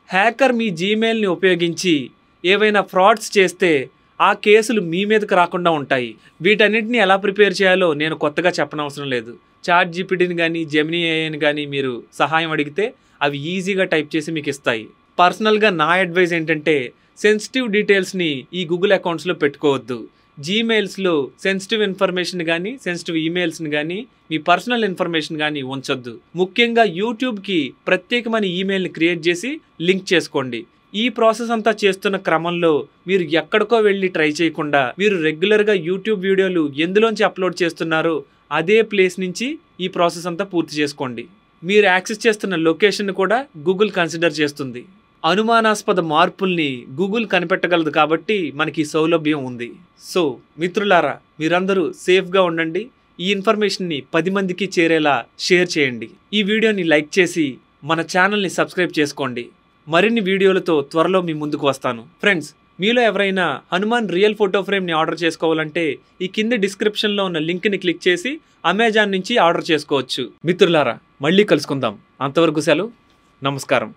హ్యాకర్ మీ జీమెయిల్ని ఉపయోగించి ఏవైనా ఫ్రాడ్స్ చేస్తే ఆ కేసులు మీ మీదకి రాకుండా ఉంటాయి. వీటన్నిటిని ఎలా ప్రిపేర్ చేయాలో నేను కొత్తగా చెప్పనవసరం లేదు. ChatGPTని కానీ జెమినీ ఏఐని కానీ మీరు సహాయం అడిగితే అవి ఈజీగా టైప్ చేసి మీకు ఇస్తాయి. పర్సనల్గా నా అడ్వైస్ ఏంటంటే సెన్సిటివ్ డీటెయిల్స్ని ఈ గూగుల్ అకౌంట్స్లో పెట్టుకోవద్దు. జీమెయిల్స్లో సెన్సిటివ్ ఇన్ఫర్మేషన్ కానీ సెన్సిటివ్ ఈమెయిల్స్ని కానీ మీ పర్సనల్ ఇన్ఫర్మేషన్ కానీ ఉంచొద్దు. ముఖ్యంగా యూట్యూబ్కి ప్రత్యేకమైన ఈమెయిల్ని క్రియేట్ చేసి లింక్ చేసుకోండి. ఈ ప్రాసెస్ అంతా చేస్తున్న క్రమంలో మీరు ఎక్కడికో వెళ్ళి ట్రై చేయకుండా మీరు రెగ్యులర్గా యూట్యూబ్ వీడియోలు ఎందులోంచి అప్లోడ్ చేస్తున్నారో అదే ప్లేస్ నుంచి ఈ ప్రాసెస్ అంతా పూర్తి చేసుకోండి. మీరు యాక్సెస్ చేస్తున్న లొకేషన్ కూడా గూగుల్ కన్సిడర్ చేస్తుంది. అనుమానాస్పద మార్పుల్ని గూగుల్ కనిపెట్టగలదు కాబట్టి మనకి సౌలభ్యం ఉంది. సో మిత్రులారా, మీరందరూ సేఫ్గా ఉండండి. ఈ ఇన్ఫర్మేషన్ని 10 మందికి చేరేలా షేర్ చేయండి. ఈ వీడియోని లైక్ చేసి మన ఛానల్ని సబ్స్క్రైబ్ చేసుకోండి. మరిన్ని వీడియోలతో త్వరలో మీ ముందుకు వస్తాను. ఫ్రెండ్స్, మీలో ఎవరైనా హనుమాన్ రియల్ ఫోటో ఫ్రేమ్ని ఆర్డర్ చేసుకోవాలంటే ఈ కింద డిస్క్రిప్షన్లో ఉన్న లింక్ని క్లిక్ చేసి అమెజాన్ నుంచి ఆర్డర్ చేసుకోవచ్చు. మిత్రులారా, మళ్ళీ కలుసుకుందాం. అంతవరకు సెలవు. నమస్కారం.